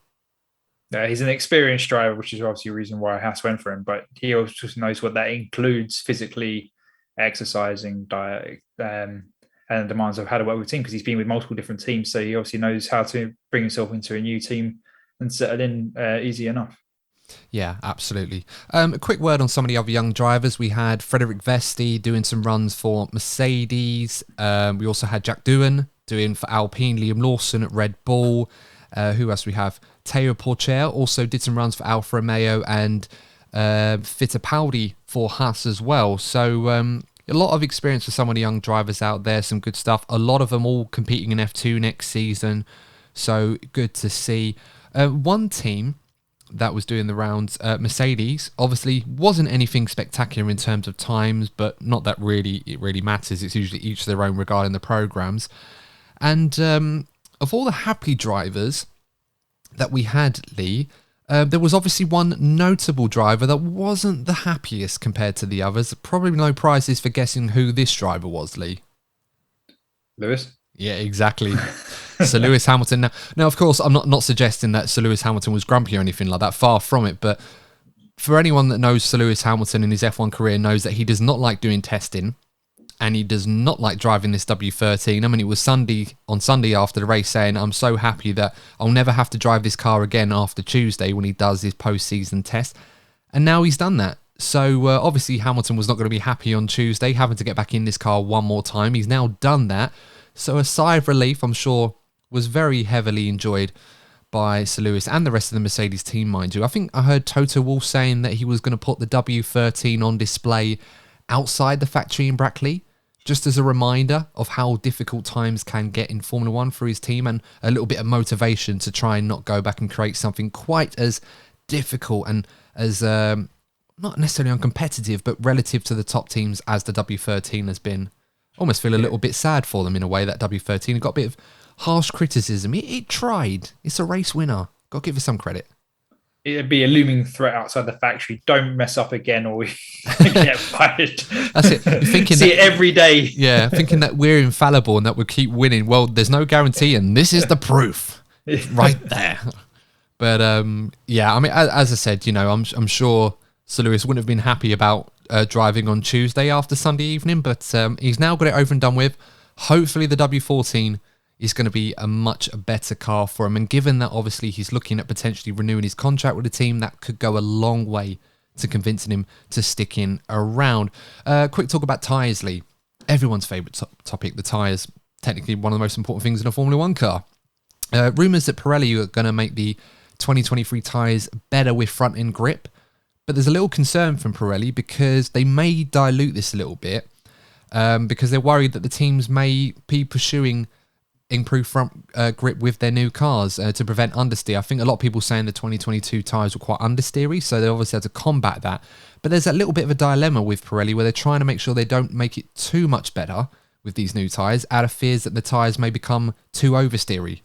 Yeah, he's an experienced driver, which is obviously a reason why Haas went for him. But he also just knows what that includes physically, exercising, diet, and the demands of how to work with a team because he's been with multiple different teams. So he obviously knows how to bring himself into a new team and settle in easy enough. Yeah, absolutely. A quick word on some of the other young drivers. We had Frederik Vesti doing some runs for Mercedes. We also had Jack Doohan doing for Alpine, Liam Lawson at Red Bull. Who else we have? Teo Porcher also did some runs for Alfa Romeo and Fittipaldi for Haas as well. So a lot of experience for some of the young drivers out there, some good stuff. A lot of them all competing in F2 next season. So good to see. One team that was doing the rounds, Mercedes, obviously wasn't anything spectacular in terms of times, but not that it really matters. It's usually each their own regarding the programs. And of all the happy drivers that we had, Lee, there was obviously one notable driver that wasn't the happiest compared to the others. Probably no prizes for guessing who this driver was, Lee. Lewis? Yeah, exactly. So Lewis Hamilton. Now, of course, I'm not suggesting that Sir Lewis Hamilton was grumpy or anything like that. Far from it. But for anyone that knows Sir Lewis Hamilton in his F1 career knows that he does not like doing testing. And he does not like driving this W13. I mean, it was on Sunday after the race saying, I'm so happy that I'll never have to drive this car again after Tuesday when he does his postseason test. And now he's done that. So obviously Hamilton was not going to be happy on Tuesday, having to get back in this car one more time. He's now done that. So a sigh of relief, I'm sure, was very heavily enjoyed by Sir Lewis and the rest of the Mercedes team, mind you. I think I heard Toto Wolff saying that he was going to put the W13 on display outside the factory in Brackley, just as a reminder of how difficult times can get in Formula One for his team and a little bit of motivation to try and not go back and create something quite as difficult and as not necessarily uncompetitive, but relative to the top teams as the W13 has been. Almost feel a little bit sad for them in a way that W13 got a bit of harsh criticism. It tried. It's a race winner. Got to give it some credit. It'd be a looming threat outside the factory. Don't mess up again or we get fired. That's it. You're thinking See it every day. Yeah, thinking that we're infallible and that we'll keep winning. Well, there's no guarantee, and this is the proof right there. But yeah, I mean, as I said, I'm sure Sir Lewis wouldn't have been happy about driving on Tuesday after Sunday evening, but he's now got it over and done with. Hopefully the W14 is going to be a much better car for him. And given that obviously he's looking at potentially renewing his contract with the team, that could go a long way to convincing him to stick in around. Quick talk about tyres, Lee. Everyone's favourite topic, the tyres. Technically one of the most important things in a Formula One car. Rumours that Pirelli are going to make the 2023 tyres better with front-end grip. But there's a little concern from Pirelli because they may dilute this a little bit because they're worried that the teams may be pursuing improve front grip with their new cars to prevent understeer. I think a lot of people saying the 2022 tyres were quite understeery, so they obviously had to combat that. But there's that little bit of a dilemma with Pirelli where they're trying to make sure they don't make it too much better with these new tyres out of fears that the tyres may become too oversteery.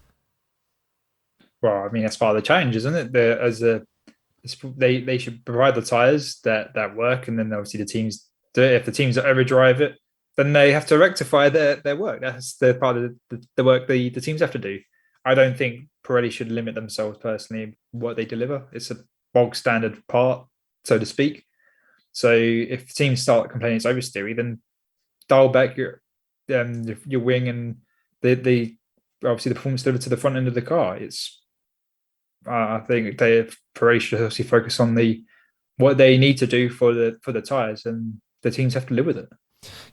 Well, I mean, that's part of the challenge, isn't it? They should provide the tyres that work, and then obviously the teams do it. If the teams overdrive it, then they have to rectify their work. That's the part of the work the teams have to do. I don't think Pirelli should limit themselves personally what they deliver. It's a bog standard part, so to speak. So if teams start complaining it's oversteery, then dial back your wing and the obviously the performance delivered to the front end of the car. It's I think Pirelli should obviously focus on what they need to do for the tyres, and the teams have to live with it.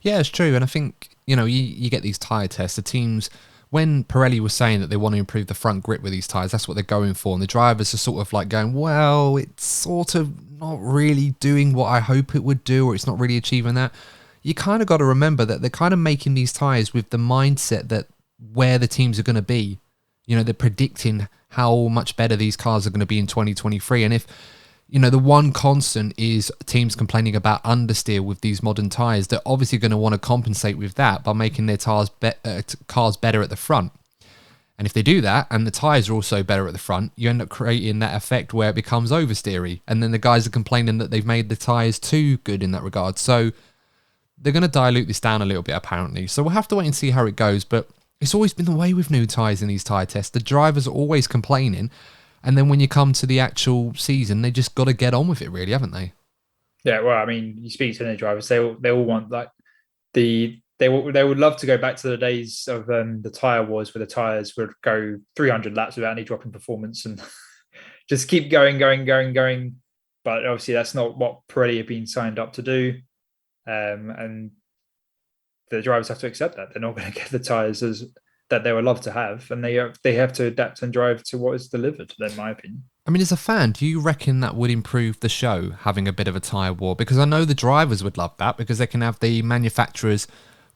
Yeah, it's true. And I think, you get these tyre tests. The teams, when Pirelli was saying that they want to improve the front grip with these tyres, that's what they're going for. And the drivers are sort of like going, well, it's sort of not really doing what I hope it would do, or it's not really achieving that. You kind of got to remember that they're kind of making these tyres with the mindset that where the teams are going to be. They're predicting how much better these cars are going to be in 2023. And if, the one constant is teams complaining about understeer with these modern tyres, they're obviously going to want to compensate with that by making their cars better at the front. And if they do that, and the tyres are also better at the front, you end up creating that effect where it becomes oversteery. And then the guys are complaining that they've made the tyres too good in that regard. So they're going to dilute this down a little bit, apparently. So we'll have to wait and see how it goes. But it's always been the way with new tyres in these tyre tests. The drivers are always complaining. And then when you come to the actual season, they just got to get on with it, really, haven't they? Yeah, well, I mean, you speak to the drivers; they all want like they would love to go back to the days of the tire wars, where the tires would go 300 laps without any drop in performance and just keep going. But obviously, that's not what Pirelli have been signed up to do, and the drivers have to accept that they're not going to get the tires that they would love to have, and they have to adapt and drive to what is delivered, in my opinion. I mean, as a fan, do you reckon that would improve the show, having a bit of a tyre war? Because I know the drivers would love that, because they can have the manufacturers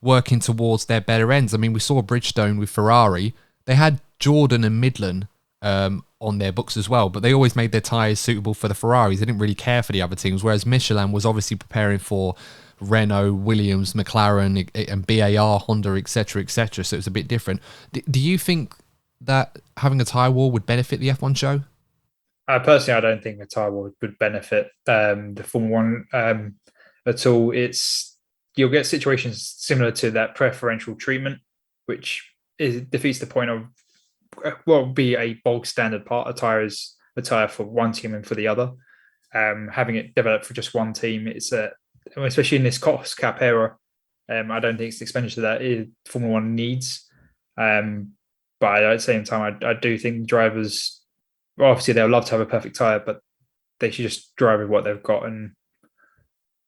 working towards their better ends. I mean, we saw Bridgestone with Ferrari. They had Jordan and Midland on their books as well, but they always made their tyres suitable for the Ferraris. They didn't really care for the other teams, whereas Michelin was obviously preparing for Renault, Williams, McLaren, and BAR, Honda, etc., etc. So it was a bit different. Do you think that having a tyre war would benefit the F1 show? Personally, I don't think a tyre war would benefit the Formula 1 at all. You'll get situations similar to that preferential treatment, which defeats the point of what would be a bog standard part. A tyre is a tyre for one team and for the other. Having it developed for just one team, especially in this cost cap era, I don't think it's the expenditure that Formula 1 needs. But at the same time, I do think the drivers, obviously they'll love to have a perfect tyre, but they should just drive with what they've got and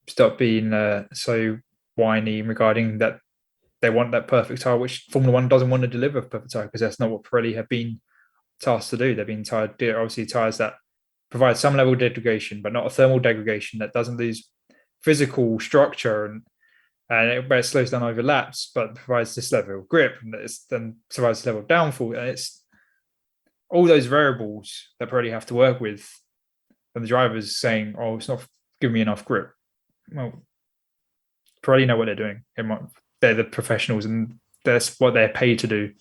stop being so whiny regarding that they want that perfect tyre, which Formula 1 doesn't want to deliver a perfect tyre, because that's not what Pirelli have been tasked to do. They've been obviously tyres that provide some level of degradation, but not a thermal degradation that doesn't lose physical structure and it slows down over laps, but provides this level of grip and then provides this level of downfall. And it's all those variables that Pirelli have to work with, and the drivers saying, "Oh, it's not giving me enough grip." Well, Pirelli know what they're doing. They're the professionals, and that's what they're paid to do.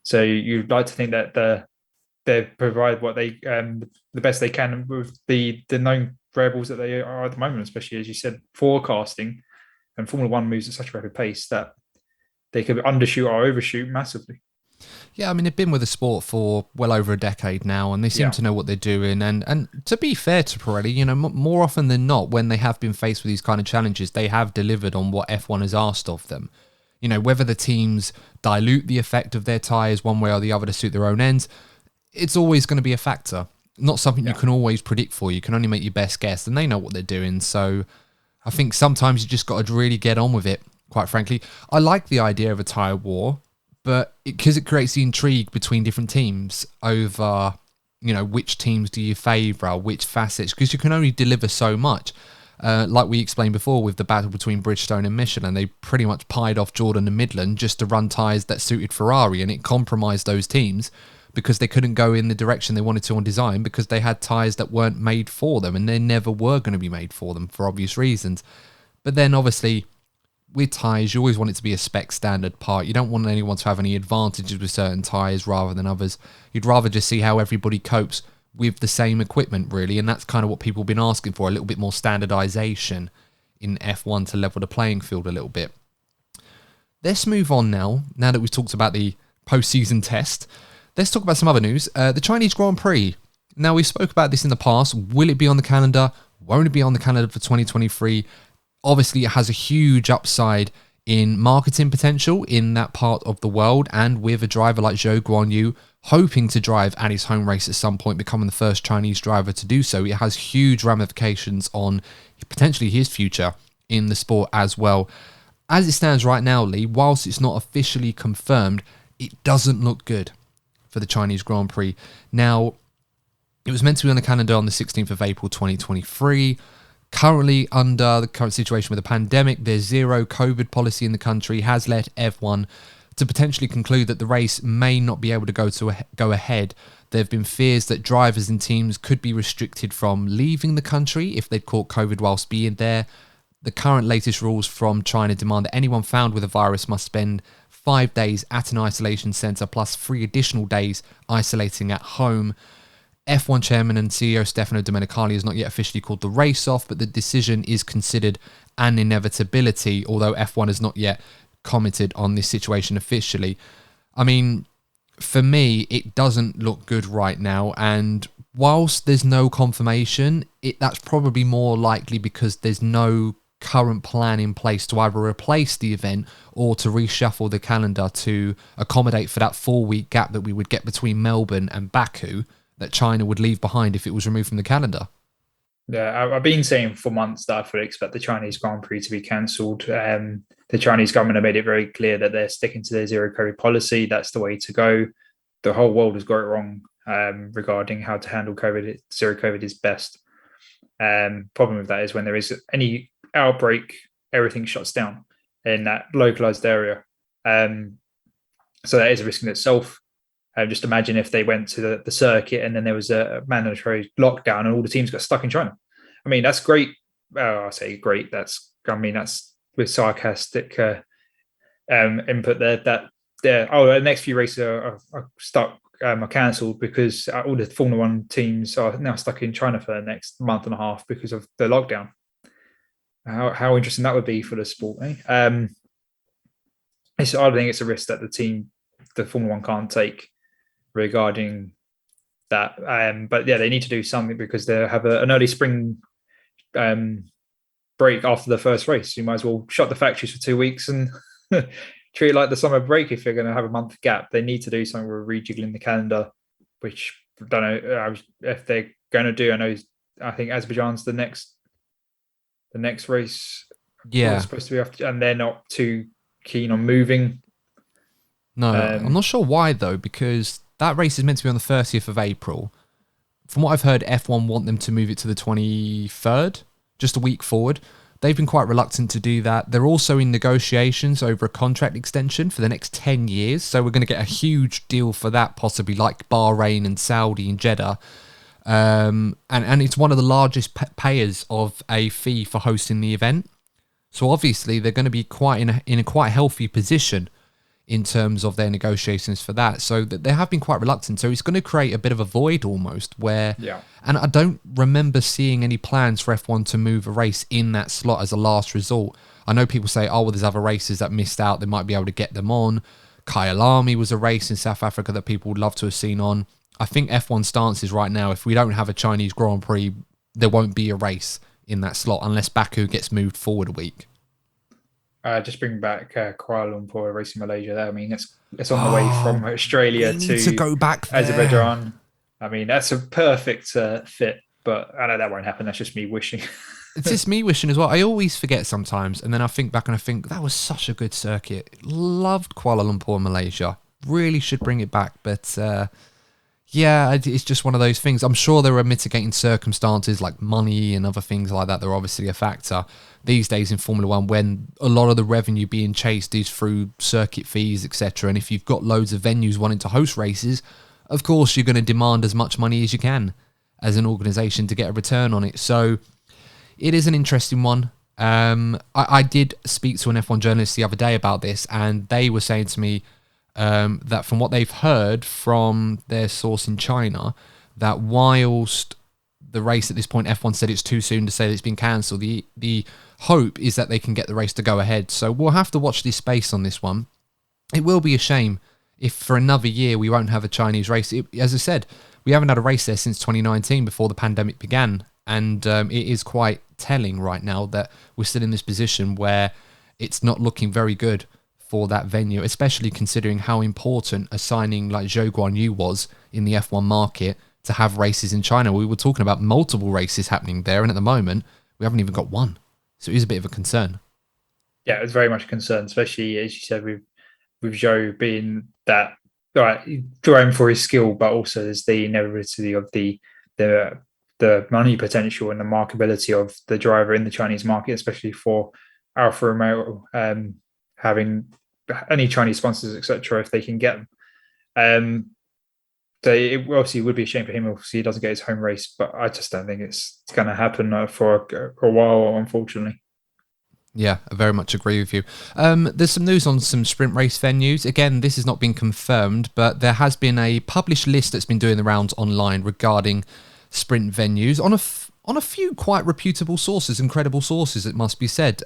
So you'd like to think that they provide what they the best they can with the known variables that they are at the moment, especially as you said, forecasting. And Formula 1 moves at such a rapid pace that they could undershoot or overshoot massively. Yeah, I mean, they've been with the sport for well over a decade now, and they seem to know what they're doing. And to be fair to Pirelli, more often than not, when they have been faced with these kind of challenges, they have delivered on what F1 has asked of them. Whether the teams dilute the effect of their tyres one way or the other to suit their own ends, it's always going to be a factor. Not something you can always predict for. You can only make your best guess, and they know what they're doing. So I think sometimes you just got to really get on with it, quite frankly. I like the idea of a tyre war, but because it creates the intrigue between different teams over, which teams do you favour, which facets, because you can only deliver so much. Like we explained before with the battle between Bridgestone and Michelin, they pretty much pied off Jordan and Midland just to run tyres that suited Ferrari, and it compromised those teams because they couldn't go in the direction they wanted to on design because they had tyres that weren't made for them, and they never were going to be made for them for obvious reasons. But then obviously with tyres, you always want it to be a spec standard part. You don't want anyone to have any advantages with certain tyres rather than others. You'd rather just see how everybody copes with the same equipment, really, and that's kind of what people have been asking for, a little bit more standardisation in F1 to level the playing field a little bit. Let's move on now that we've talked about the postseason test. Let's talk about some other news. The Chinese Grand Prix. Now, we spoke about this in the past. Will it be on the calendar? Won't it be on the calendar for 2023? Obviously, it has a huge upside in marketing potential in that part of the world, and with a driver like Zhou Guanyu hoping to drive at his home race at some point, becoming the first Chinese driver to do so, it has huge ramifications on potentially his future in the sport as well. As it stands right now, Lee, whilst it's not officially confirmed, it doesn't look good for the Chinese Grand Prix. Now, it was meant to be on the calendar on the 16th of April 2023. Currently, under the current situation with the pandemic, their zero COVID policy in the country has led F1 to potentially conclude that the race may not be able to go ahead. There have been fears that drivers and teams could be restricted from leaving the country if they'd caught COVID whilst being there. The current latest rules from China demand that anyone found with a virus must spend 5 days at an isolation centre plus 3 additional days isolating at home. F1 chairman and CEO Stefano Domenicali has not yet officially called the race off, but the decision is considered an inevitability, although F1 has not yet commented on this situation officially. I mean, for me, it doesn't look good right now, and whilst there's no confirmation, that's probably more likely because there's no current plan in place to either replace the event or to reshuffle the calendar to accommodate for that 4-week gap that we would get between Melbourne and Baku that China would leave behind if it was removed from the calendar. Yeah, I've been saying for months that I fully expect the Chinese Grand Prix to be cancelled. The Chinese government have made it very clear that they're sticking to their zero COVID policy. That's the way to go. The whole world has got it wrong regarding how to handle COVID. Zero COVID is best. Problem with that is when there is any outbreak, everything shuts down in that localized area. So that is a risk in itself. Just imagine if they went to the circuit and then there was a mandatory lockdown and all the teams got stuck in China. I mean, that's great. I say great. That's with sarcastic input there. The next few races are stuck, are cancelled because all the Formula One teams are now stuck in China for the next month and a half because of the lockdown. How interesting that would be for the sport, eh? I think it's a risk that the Formula One can't take regarding that. But yeah, they need to do something because they have an early spring break after the first race. You might as well shut the factories for 2 weeks and treat it like the summer break if you're going to have a month gap. They need to do something with rejiggling the calendar, which I don't know if they're going to do. I think Azerbaijan's the next race. Yeah, supposed to be after, and they're not too keen on moving. No, I'm not sure why though, because that race is meant to be on the 30th of April. From what I've heard, F1 want them to move it to the 23rd, just a week forward. They've been quite reluctant to do that. They're also in negotiations over a contract extension for the next 10 years. So we're going to get a huge deal for that, possibly like Bahrain and Saudi and Jeddah. And it's one of the largest payers of a fee for hosting the event. So obviously they're going to be quite in a quite healthy position in terms of their negotiations for that. So that they have been quite reluctant. So it's going to create a bit of a void almost where, and I don't remember seeing any plans for F1 to move a race in that slot as a last resort. I know people say, oh, well, there's other races that missed out. They might be able to get them on. Kyalami was a race in South Africa that people would love to have seen on. I think F1 stance is right now, if we don't have a Chinese Grand Prix, there won't be a race in that slot unless Baku gets moved forward a week. Just bring back Kuala Lumpur racing Malaysia. I mean, it's on the way from Australia to go back there. Azerbaijan. I mean, that's a perfect fit, but I know that won't happen. That's just me wishing. It's just me wishing as well. I always forget sometimes, and then I think back and I think that was such a good circuit. Loved Kuala Lumpur, Malaysia. Really should bring it back, but Yeah, it's just one of those things. I'm sure there are mitigating circumstances like money and other things like that. They're obviously a factor these days in Formula One when a lot of the revenue being chased is through circuit fees, etc. And if you've got loads of venues wanting to host races, of course you're going to demand as much money as you can as an organisation to get a return on it. So it is an interesting one. I did speak to an F1 journalist the other day about this, and they were saying to me, that from what they've heard from their source in China, that whilst the race at this point, F1 said it's too soon to say that it's been cancelled, the hope is that they can get the race to go ahead. So we'll have to watch this space on this one. It will be a shame if for another year we won't have a Chinese race. As I said, we haven't had a race there since 2019 before the pandemic began. And it is quite telling right now that we're still in this position where it's not looking very good for that venue, especially considering how important a signing like Zhou Guanyu was in the F1 market to have races in China. We were talking about multiple races happening there, and at the moment, we haven't even got one. So it is a bit of a concern. Yeah, it's very much a concern, especially, as you said, with Zhou being that, right, throwing for his skill, but also there's the inevitability of the money potential and the marketability of the driver in the Chinese market, especially for Alfa Romeo, having any Chinese sponsors, etc., if they can get them. So it obviously would be a shame for him if he doesn't get his home race, but I just don't think it's going to happen for a while, unfortunately. Yeah, I very much agree with you. There's some news on some sprint race venues. Again, this has not been confirmed, but there has been a published list that's been doing the rounds online regarding sprint venues on a few quite reputable sources, incredible sources, it must be said.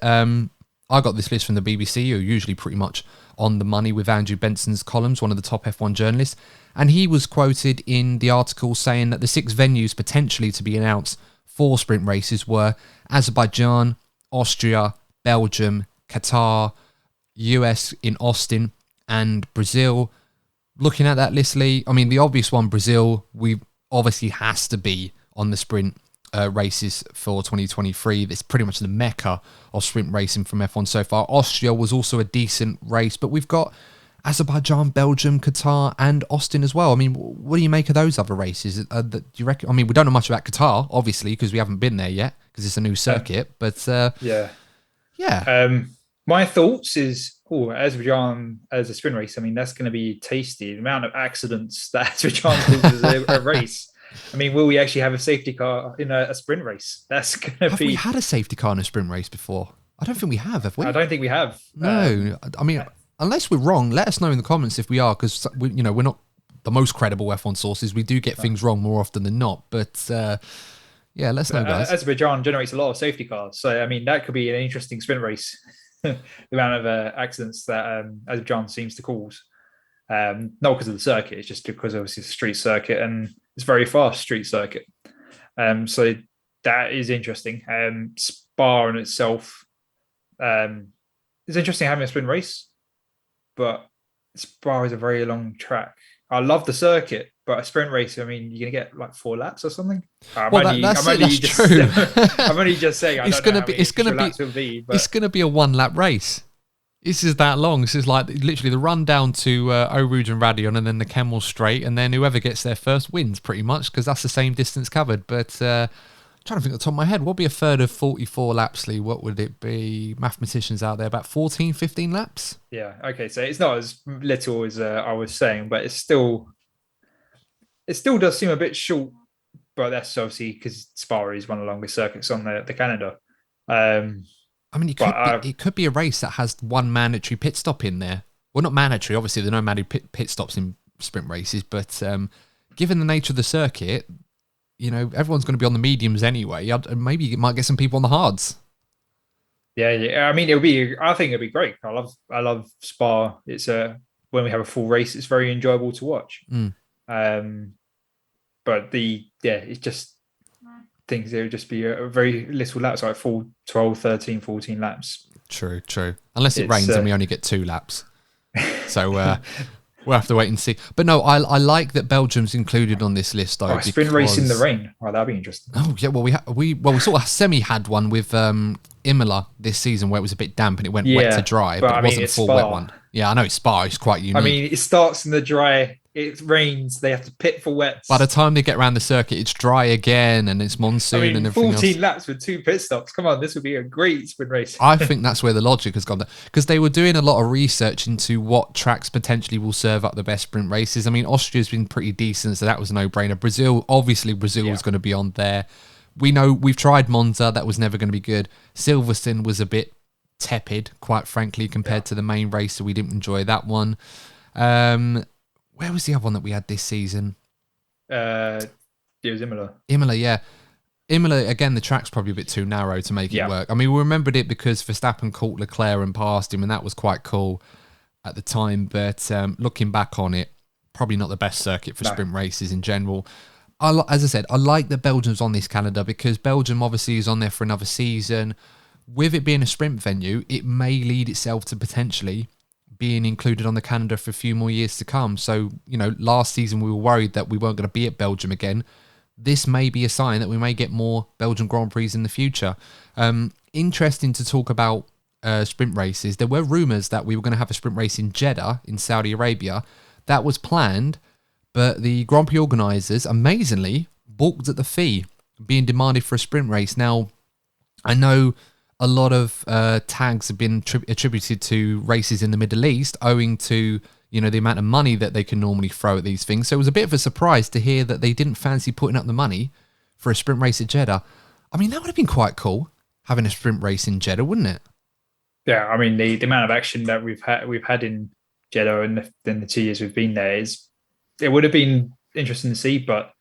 I got this list from the BBC, who are usually pretty much on the money with Andrew Benson's columns, one of the top F1 journalists, and he was quoted in the article saying that the 6 venues potentially to be announced for sprint races were Azerbaijan, Austria, Belgium, Qatar, US in Austin, and Brazil. Looking at that list, Lee, I mean, the obvious one, Brazil, we obviously has to be on the sprint races for 2023. That's pretty much the mecca of sprint racing from F1 so far. Austria was also a decent race, but we've got Azerbaijan, Belgium, Qatar, and Austin as well. I mean, what do you make of those other races? Do you reckon? I mean, we don't know much about Qatar, obviously, because we haven't been there yet, because it's a new circuit. But yeah. My thoughts is, Azerbaijan as a sprint race. I mean, that's going to be tasty. The amount of accidents that Azerbaijan causes a race. I mean, will we actually have a safety car in a sprint race? That's going to be. Have we had a safety car in a sprint race before? I don't think we have we? I don't think we have. No. I mean, unless we're wrong, let us know in the comments if we are, because we're not the most credible F1 sources. We do get things wrong more often than not. But yeah, let us know, guys. Azerbaijan generates a lot of safety cars. So, I mean, that could be an interesting sprint race. The amount of accidents that Azerbaijan seems to cause. Not because of the circuit, it's just because obviously it's a street circuit and it's very fast street circuit. So that is interesting. Spa in itself, it's interesting having a sprint race, but Spa is a very long track. I love the circuit, but a sprint race, I mean, you're gonna get like 4 laps or something. That's true. I'm only just saying. It's gonna be a 1-lap race. This is that long. This is like literally the run down to Eau Rouge and Radion, and then the Kemmel Straight, and then whoever gets there first wins, pretty much, because that's the same distance covered. But I'm trying to think at the top of my head, what would be a third of 44 laps, Lee? What would it be? Mathematicians out there, about 14, 15 laps? Yeah, okay, so it's not as little as I was saying, but it still does seem a bit short, but that's obviously because Spa is one of the longest circuits on the Canada. I mean, it could be a race that has one mandatory pit stop in there. Well, not mandatory. Obviously, there are no mandatory pit stops in sprint races. But given the nature of the circuit, everyone's going to be on the mediums anyway. Maybe you might get some people on the hards. Yeah. I mean, I think it'll be great. I love Spa. It's when we have a full race, it's very enjoyable to watch. But it's just. Things there would just be a very little laps, like 12, 13, 14 laps. True. Unless it rains and we only get 2 laps. So we'll have to wait and see. But no, I like that Belgium's included on this list, though. Sprint race in the rain. Oh, that'd be interesting. Oh yeah, well we sort of semi-had one with Imola this season where it was a bit damp and it went wet to dry, but it wasn't a full wet one. Yeah, I know Spa is quite unique. I mean, it starts in the dry it rains, they have to pit for wets. By the time they get around the circuit, it's dry again and it's monsoon and everything 14 else. laps with 2 pit stops. Come on, this would be a great sprint race. I think that's where the logic has gone, because they were doing a lot of research into what tracks potentially will serve up the best sprint races. I mean, Austria's been pretty decent, so that was a no-brainer. Brazil was going to be on there. We know we've tried Monza, that was never going to be good. Silverstone was a bit tepid, quite frankly, compared to the main race, so we didn't enjoy that one. Where was the other one that we had this season? It was Imola. Imola, yeah. Imola, again, the track's probably a bit too narrow to make it work. I mean, we remembered it because Verstappen caught Leclerc and passed him, and that was quite cool at the time. But looking back on it, probably not the best circuit for sprint races in general. As I said, I like that Belgium's on this calendar because Belgium obviously is on there for another season. With it being a sprint venue, it may lead itself to potentially being included on the calendar for a few more years to come. So, last season we were worried that we weren't going to be at Belgium again. This may be a sign that we may get more Belgian Grand Prix in the future. Interesting to talk about sprint races. There were rumours that we were going to have a sprint race in Jeddah in Saudi Arabia. That was planned, but the Grand Prix organisers, amazingly, balked at the fee being demanded for a sprint race. Now, I know a lot of tags have been attributed to races in the Middle East owing to, the amount of money that they can normally throw at these things. So it was a bit of a surprise to hear that they didn't fancy putting up the money for a sprint race at Jeddah. I mean, that would have been quite cool, having a sprint race in Jeddah, wouldn't it? Yeah, I mean, the amount of action that we've had in Jeddah in the 2 years we've been there it would have been interesting to see. But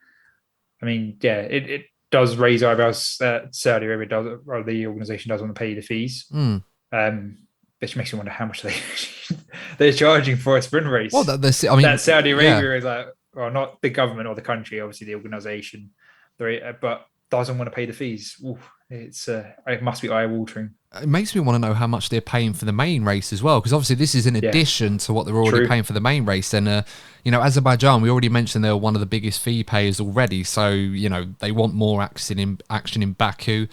I mean, yeah, it does raise eyebrows that Saudi Arabia does, or the organisation does want to pay the fees. Which makes me wonder how much they're charging for a sprint race. Well, that Saudi Arabia is like, well, not the government or the country, obviously the organisation, but doesn't want to pay the fees. Ooh, it must be eye-watering. It makes me want to know how much they're paying for the main race as well, because obviously this is in addition to what they're already paying for the main race. And Azerbaijan, we already mentioned they're one of the biggest fee payers already, so they want more action in Baku.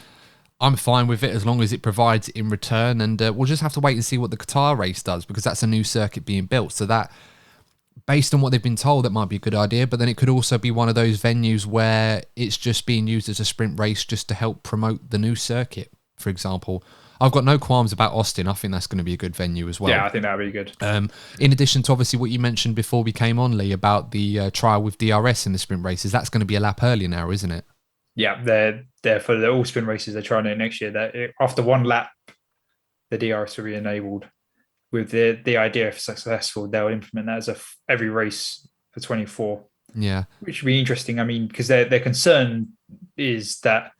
I'm fine with it as long as it provides in return, and we'll just have to wait and see what the Qatar race does, because that's a new circuit being built. So that, based on what they've been told, that might be a good idea, but then it could also be one of those venues where it's just being used as a sprint race just to help promote the new circuit, for example. I've got no qualms about Austin. I think that's going to be a good venue as well. Yeah, I think that would be good. In addition to obviously what you mentioned before we came on, Lee, about the trial with DRS in the sprint races, that's going to be a lap earlier now, isn't it? Yeah, they're for the all sprint races. They're trying it next year. That after one lap, the DRS will be enabled. With the idea, if successful, they'll implement that as every race for 24. Yeah, which would be interesting. I mean, because their concern is that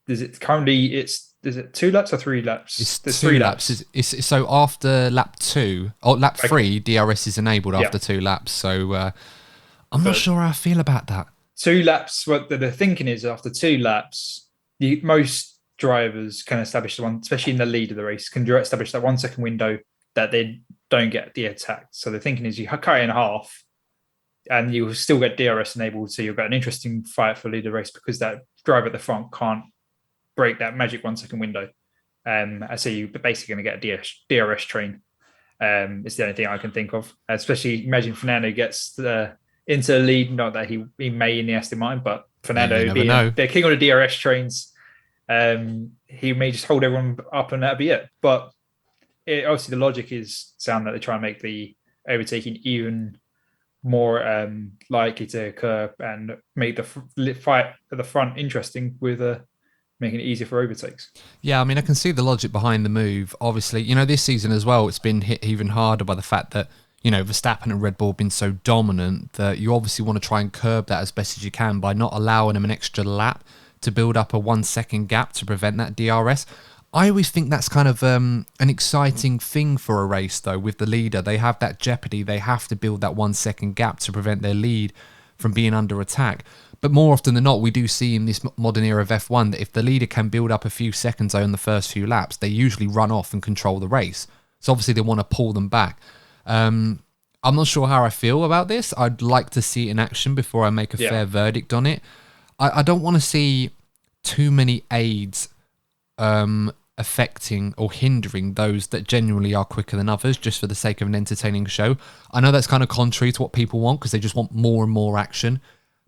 is it 2 laps or 3 laps? There's 3 laps. It's so after lap 2 or lap 3, DRS is enabled after 2 laps. So I'm not sure how I feel about that. 2 laps. What the thinking is, after 2 laps, most drivers can establish especially in the lead of the race, can establish that 1 second window that they don't get attacked. So the thinking is you cut it in half, and you will still get DRS enabled. So you've got an interesting fight for lead of the race, because that driver at the front can't break that magic 1 second window. So you're basically going to get a DRS train. It's the only thing I can think of. Especially imagine Fernando gets into the lead. Not that he may in the Aston Martin, but Fernando being the king of the DRS trains, he may just hold everyone up and that'll be it. But obviously the logic is sound that they try and make the overtaking even more likely to occur and make the fight at the front interesting with making it easier for overtakes. Yeah, I mean, I can see the logic behind the move. Obviously, this season as well, it's been hit even harder by the fact that, Verstappen and Red Bull have been so dominant that you obviously want to try and curb that as best as you can by not allowing them an extra lap to build up a 1 second gap to prevent that DRS. I always think that's kind of an exciting thing for a race, though, with the leader. They have that jeopardy. They have to build that 1 second gap to prevent their lead from being under attack. But more often than not, we do see in this modern era of F1 that if the leader can build up a few seconds on the first few laps, they usually run off and control the race. So obviously they want to pull them back. I'm not sure how I feel about this. I'd like to see it in action before I make a fair verdict on it. I don't want to see too many aids affecting or hindering those that genuinely are quicker than others just for the sake of an entertaining show. I know that's kind of contrary to what people want because they just want more and more action.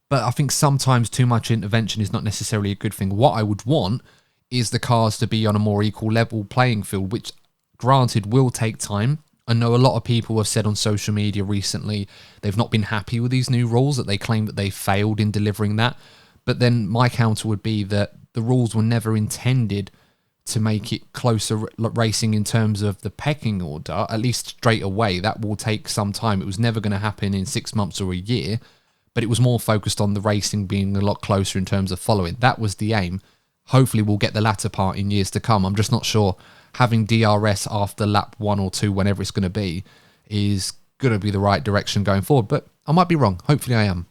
But I think sometimes too much intervention is not necessarily a good thing. What I would want is the cars to be on a more equal level playing field, which granted will take time. I know a lot of people have said on social media recently they've not been happy with these new rules, that they claim that they failed in delivering that. But then my counter would be that the rules were never intended to make it closer racing in terms of the pecking order, at least straight away. That will take some time. It was never going to happen in 6 months or a year, but it was more focused on the racing being a lot closer in terms of following. That was the aim. Hopefully we'll get the latter part in years to come. I'm just not sure having DRS after lap 1 or 2, whenever it's going to be, is going to be the right direction going forward. But I might be wrong. Hopefully I am.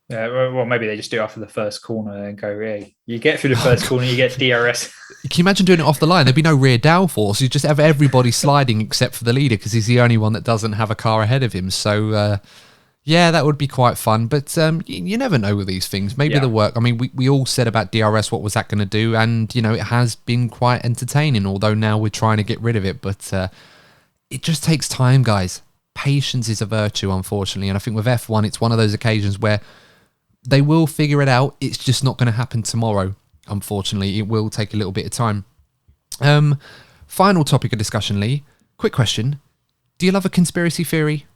Yeah, well, maybe they just do it after the first corner and go, hey, you get through the first corner, you get DRS. Can you imagine doing it off the line? There'd be no rear downforce. You just have everybody sliding except for the leader because he's the only one that doesn't have a car ahead of him. So, yeah, that would be quite fun. But you never know with these things. Maybe they'll work. I mean, we all said about DRS, what was that going to do? And, you know, it has been quite entertaining, although now we're trying to get rid of it. But it just takes time, guys. Patience is a virtue, unfortunately. And I think with F1, it's one of those occasions where they will figure it out. It's just not going to happen tomorrow, unfortunately. It will take a little bit of time. Final topic of discussion, Lee. Quick question. Do you love a conspiracy theory?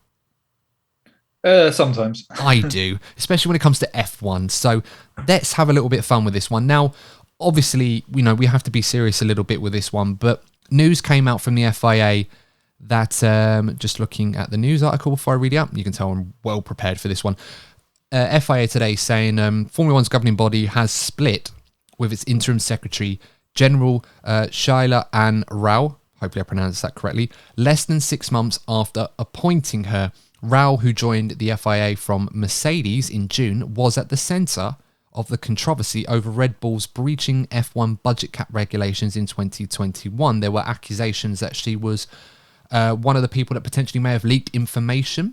Sometimes. I do, especially when it comes to F1. So let's have a little bit of fun with this one. Now, obviously, you know, we have to be serious a little bit with this one, but news came out from the FIA that, just looking at the news article before I read it up, you can tell I'm well prepared for this one. FIA today saying Formula One's governing body has split with its interim secretary general, Shaila-Ann Rao, hopefully I pronounced that correctly, less than 6 months after appointing her. Rao, who joined the FIA from Mercedes in June, was at the centre of the controversy over Red Bull's breaching F1 budget cap regulations in 2021. There were accusations that she was one of the people that potentially may have leaked information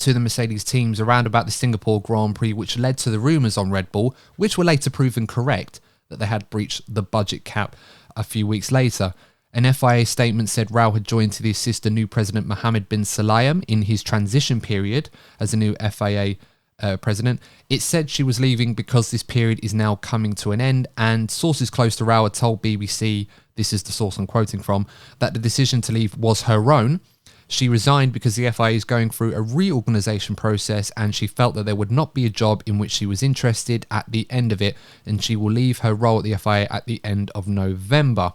to the Mercedes teams around about the Singapore Grand Prix, which led to the rumours on Red Bull, which were later proven correct, that they had breached the budget cap a few weeks later. An FIA statement said Rao had joined to assist the new president Mohammed bin Sulayem in his transition period as a new FIA president. It said she was leaving because this period is now coming to an end, and sources close to Rao had told BBC, this is the source I'm quoting from, that the decision to leave was her own. She resigned because the FIA is going through a reorganisation process and she felt that there would not be a job in which she was interested at the end of it, and she will leave her role at the FIA at the end of November.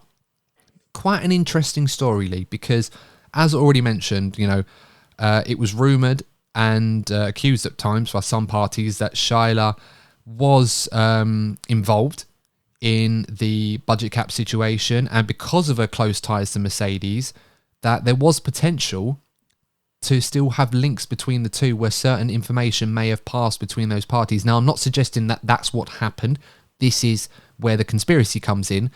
Quite an interesting story, Lee, because as already mentioned, you know, it was rumoured and accused at times by some parties that Shaila was involved in the budget cap situation, and because of her close ties to Mercedes, that there was potential to still have links between the two where certain information may have passed between those parties. Now, I'm not suggesting that that's what happened. This is where the conspiracy comes in.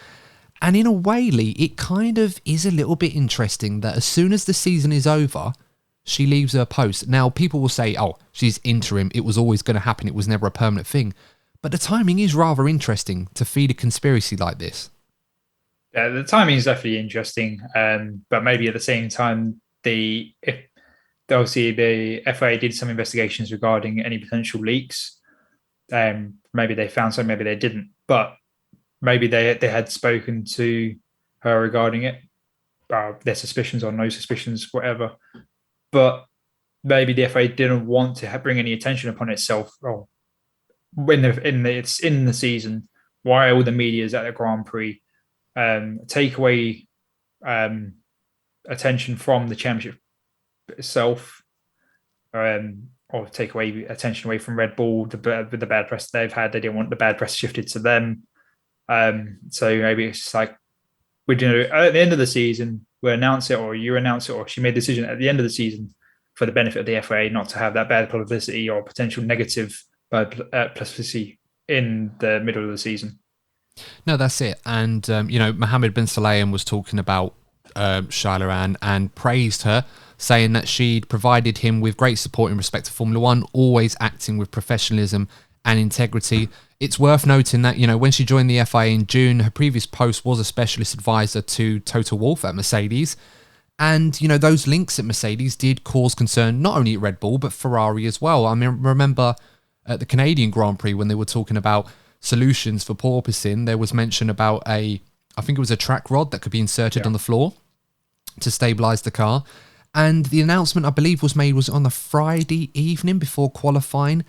And in a way, Lee, it kind of is a little bit interesting that as soon as the season is over, she leaves her post. Now, people will say, oh, she's interim. It was always going to happen. It was never a permanent thing. But the timing is rather interesting to feed a conspiracy like this. Yeah, the timing is definitely interesting, but maybe at the same time, obviously the FIA did some investigations regarding any potential leaks. Maybe they found some, maybe they didn't, but maybe they had spoken to her regarding it, their suspicions or no suspicions, whatever. But maybe the FIA didn't want to bring any attention upon itself. Oh, it's in the season, why all the media is at the Grand Prix? Take away attention from the championship itself, or take away attention away from Red Bull with the bad press they've had. They didn't want the bad press shifted to them. So maybe it's just like, we do at the end of the season, we announce it, or you announce it, or she made a decision at the end of the season for the benefit of the FIA not to have that bad publicity or potential negative publicity in the middle of the season. No, that's it. And, you know, Mohammed bin Sulayem was talking about Shaila-Ann and praised her, saying that she'd provided him with great support in respect to Formula One, always acting with professionalism and integrity. It's worth noting that, when she joined the FIA in June, her previous post was a specialist advisor to Toto Wolff at Mercedes. And, those links at Mercedes did cause concern, not only at Red Bull, but Ferrari as well. I mean, remember at the Canadian Grand Prix when they were talking about solutions for porpoising, there was mention about I think it was a track rod that could be inserted on the floor to stabilise the car. And the announcement, I believe, was on the Friday evening before qualifying.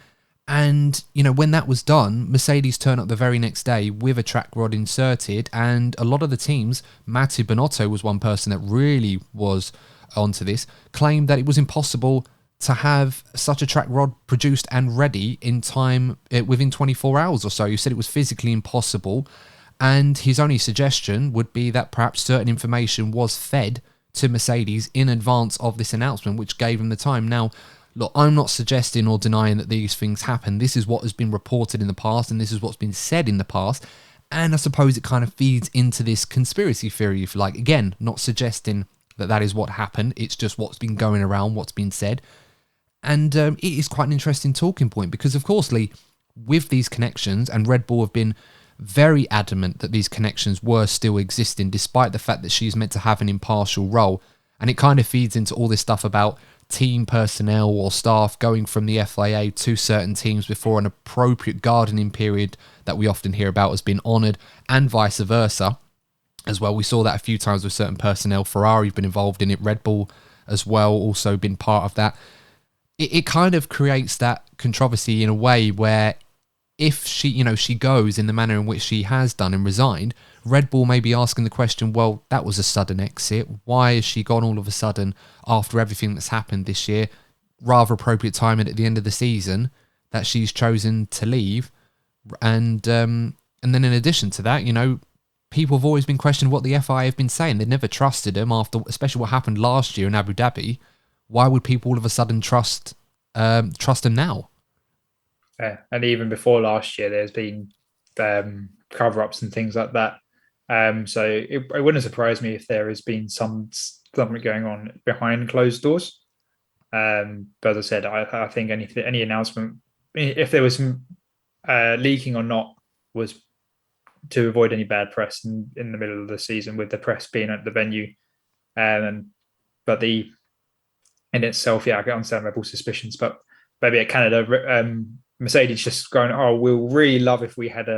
And, when that was done, Mercedes turned up the very next day with a track rod inserted. And a lot of the teams, Mattia Binotto was one person that really was onto this, claimed that it was impossible to have such a track rod produced and ready in time within 24 hours or so. He said it was physically impossible. And his only suggestion would be that perhaps certain information was fed to Mercedes in advance of this announcement, which gave them the time. Now, look, I'm not suggesting or denying that these things happen. This is what has been reported in the past, and this is what's been said in the past. And I suppose it kind of feeds into this conspiracy theory, if you like. Again, not suggesting that that is what happened. It's just what's been going around, what's been said. And it is quite an interesting talking point because, of course, Lee, with these connections, and Red Bull have been very adamant that these connections were still existing, despite the fact that she's meant to have an impartial role. And it kind of feeds into all this stuff about team personnel or staff going from the FIA to certain teams before an appropriate gardening period that we often hear about has been honoured, and vice versa as well. We saw that a few times with certain personnel. Ferrari have been involved in it, Red Bull as well, also been part of that. It kind of creates that controversy in a way where if she goes in the manner in which she has done and resigned, Red Bull may be asking the question, well, that was a sudden exit. Why has she gone all of a sudden after everything that's happened this year? Rather appropriate timing at the end of the season that she's chosen to leave. And then in addition to that, people have always been questioning what the FIA have been saying. They've never trusted them after, especially what happened last year in Abu Dhabi. Why would people all of a sudden trust them now? Yeah, and even before last year, there's been cover-ups and things like that. So it wouldn't surprise me if there has been something going on behind closed doors. But as I said, I think any announcement, if there was some leaking or not, was to avoid any bad press in the middle of the season, with the press being at the venue. But in itself, I can understand Red Bull suspicions, but maybe at Canada, Mercedes just going, oh, we'll really love if we had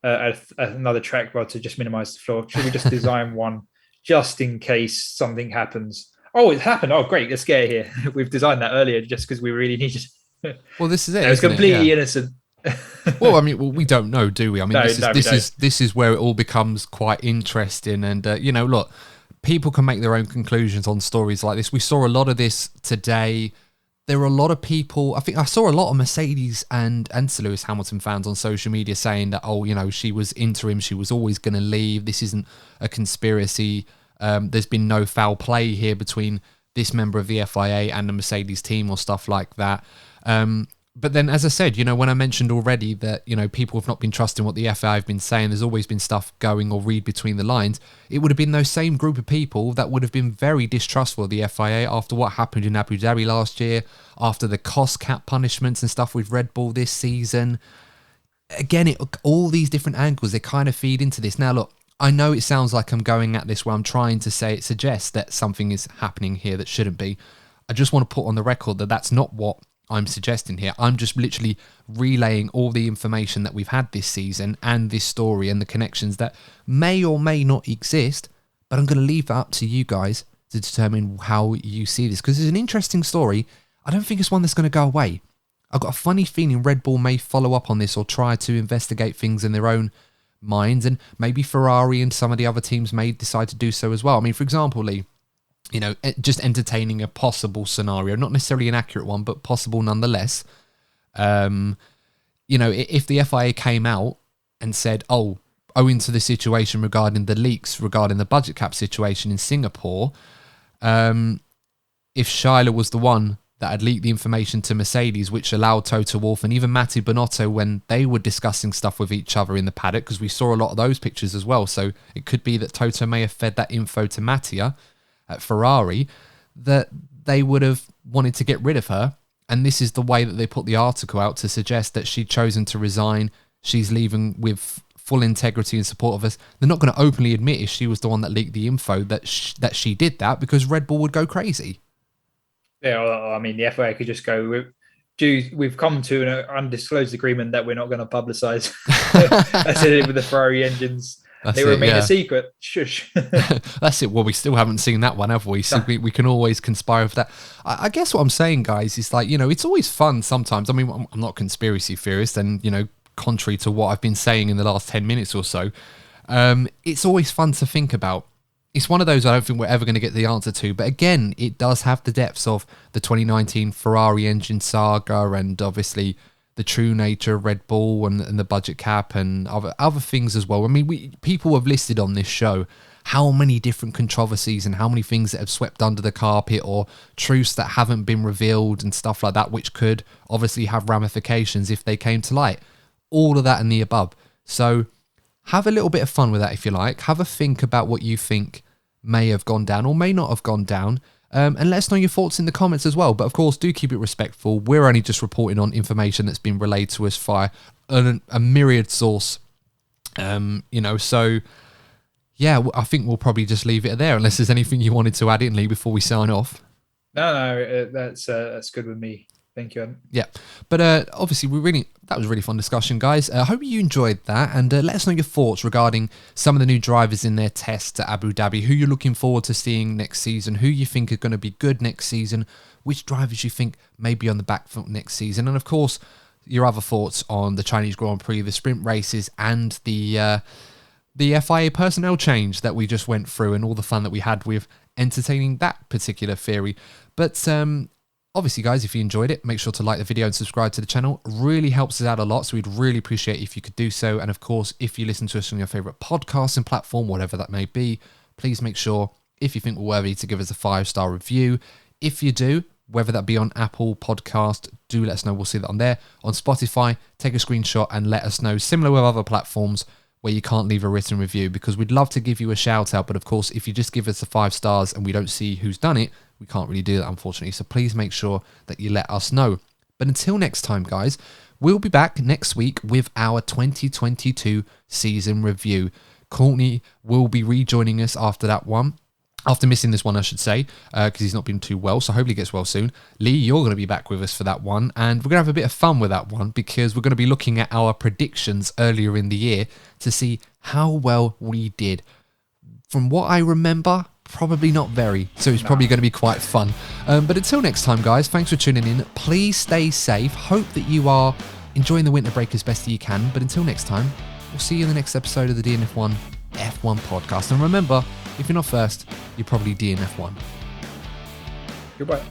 another track rod to just minimize the floor. Should we just design one just in case something happens? Oh, it happened. Oh, great. Let's get it here. We've designed that earlier just because we really needed it. Well, this is it. It's completely innocent. Well, I mean, we don't know, do we? I mean, this is where it all becomes quite interesting. And, look, people can make their own conclusions on stories like this. We saw a lot of this today. There were a lot of people, I think I saw a lot of Mercedes and Sir Lewis Hamilton fans on social media saying that, she was interim, she was always going to leave. This isn't a conspiracy. There's been no foul play here between this member of the FIA and the Mercedes team or stuff like that. But then, as I said, when I mentioned already that, people have not been trusting what the FIA have been saying, there's always been stuff going or read between the lines. It would have been those same group of people that would have been very distrustful of the FIA after what happened in Abu Dhabi last year, after the cost cap punishments and stuff with Red Bull this season. Again, all these different angles, they kind of feed into this. Now, look, I know it sounds like I'm going at this where I'm trying to say it suggests that something is happening here that shouldn't be. I just want to put on the record that that's not what I'm suggesting here. I'm just literally relaying all the information that we've had this season and this story and the connections that may or may not exist, but I'm going to leave that up to you guys to determine how you see this, because it's an interesting story. I don't think it's one that's going to go away. I've got a funny feeling Red Bull may follow up on this or try to investigate things in their own minds, and maybe Ferrari and some of the other teams may decide to do so as well. I mean, for example, Lee, just entertaining a possible scenario, not necessarily an accurate one, but possible nonetheless. If the FIA came out and said, owing to the situation regarding the leaks, regarding the budget cap situation in Singapore, if Shaila was the one that had leaked the information to Mercedes, which allowed Toto Wolff and even Mattia Binotto, when they were discussing stuff with each other in the paddock, because we saw a lot of those pictures as well. So it could be that Toto may have fed that info to Mattia at Ferrari, that they would have wanted to get rid of her And this is the way that they put the article out to suggest that she'd chosen to resign. She's leaving with full integrity and support of us. They're not going to openly admit if she was the one that leaked the info that she did that, because Red Bull would go crazy. Yeah, well, I mean, the FIA could just go, we've come to an undisclosed agreement that we're not going to publicise. That's it with the Ferrari engines. They remain a secret. Shush. That's it. Well, we still haven't seen that one, have we? So we can always conspire for that. I guess what I'm saying, guys, is like, it's always fun sometimes. I mean, I'm not a conspiracy theorist, and, contrary to what I've been saying in the last 10 minutes or so, it's always fun to think about. It's one of those I don't think we're ever going to get the answer to. But again, it does have the depths of the 2019 Ferrari engine saga, and obviously the true nature of Red Bull and the budget cap and other things as well. I mean, people have listed on this show how many different controversies and how many things that have swept under the carpet, or truths that haven't been revealed and stuff like that, which could obviously have ramifications if they came to light. All of that and the above. So have a little bit of fun with that if you like. Have a think about what you think may have gone down or may not have gone down. And let us know your thoughts in the comments as well. But of course, do keep it respectful. We're only just reporting on information that's been relayed to us via a myriad source. So yeah, I think we'll probably just leave it there, unless there's anything you wanted to add in, Lee, before we sign off. No, that's good with me. Thank you, Adam. Yeah, but obviously that was a really fun discussion, guys. I hope you enjoyed that, and let us know your thoughts regarding some of the new drivers in their tests at Abu Dhabi, who you're looking forward to seeing next season, who you think are going to be good next season, which drivers you think may be on the back foot next season, and of course, your other thoughts on the Chinese Grand Prix, the sprint races, and the FIA personnel change that we just went through, and all the fun that we had with entertaining that particular theory. But obviously, guys, if you enjoyed it, make sure to like the video and subscribe to the channel. It really helps us out a lot, so we'd really appreciate if you could do so. And of course, if you listen to us on your favourite podcasting platform, whatever that may be, please make sure, if you think we're worthy, to give us a 5-star review. If you do, whether that be on Apple Podcast, do let us know. We'll see that on there. On Spotify, take a screenshot and let us know. Similar with other platforms where you can't leave a written review, because we'd love to give you a shout out. But of course, if you just give us the 5 stars and we don't see who's done it, we can't really do that, unfortunately. So please make sure that you let us know. But until next time, guys, we'll be back next week with our 2022 season review. Courtney will be rejoining us after that one. After missing this one, I should say, because he's not been too well, so hopefully he gets well soon. Lee, you're going to be back with us for that one, and we're going to have a bit of fun with that one, because we're going to be looking at our predictions earlier in the year to see how well we did. From what I remember, probably not very, so it's probably going to be quite fun. But until next time, guys, thanks for tuning in. Please stay safe. Hope that you are enjoying the winter break as best as you can. But until next time, we'll see you in the next episode of the DNF1 F1 podcast. And remember, if you're not first, you're probably DNF1. Goodbye.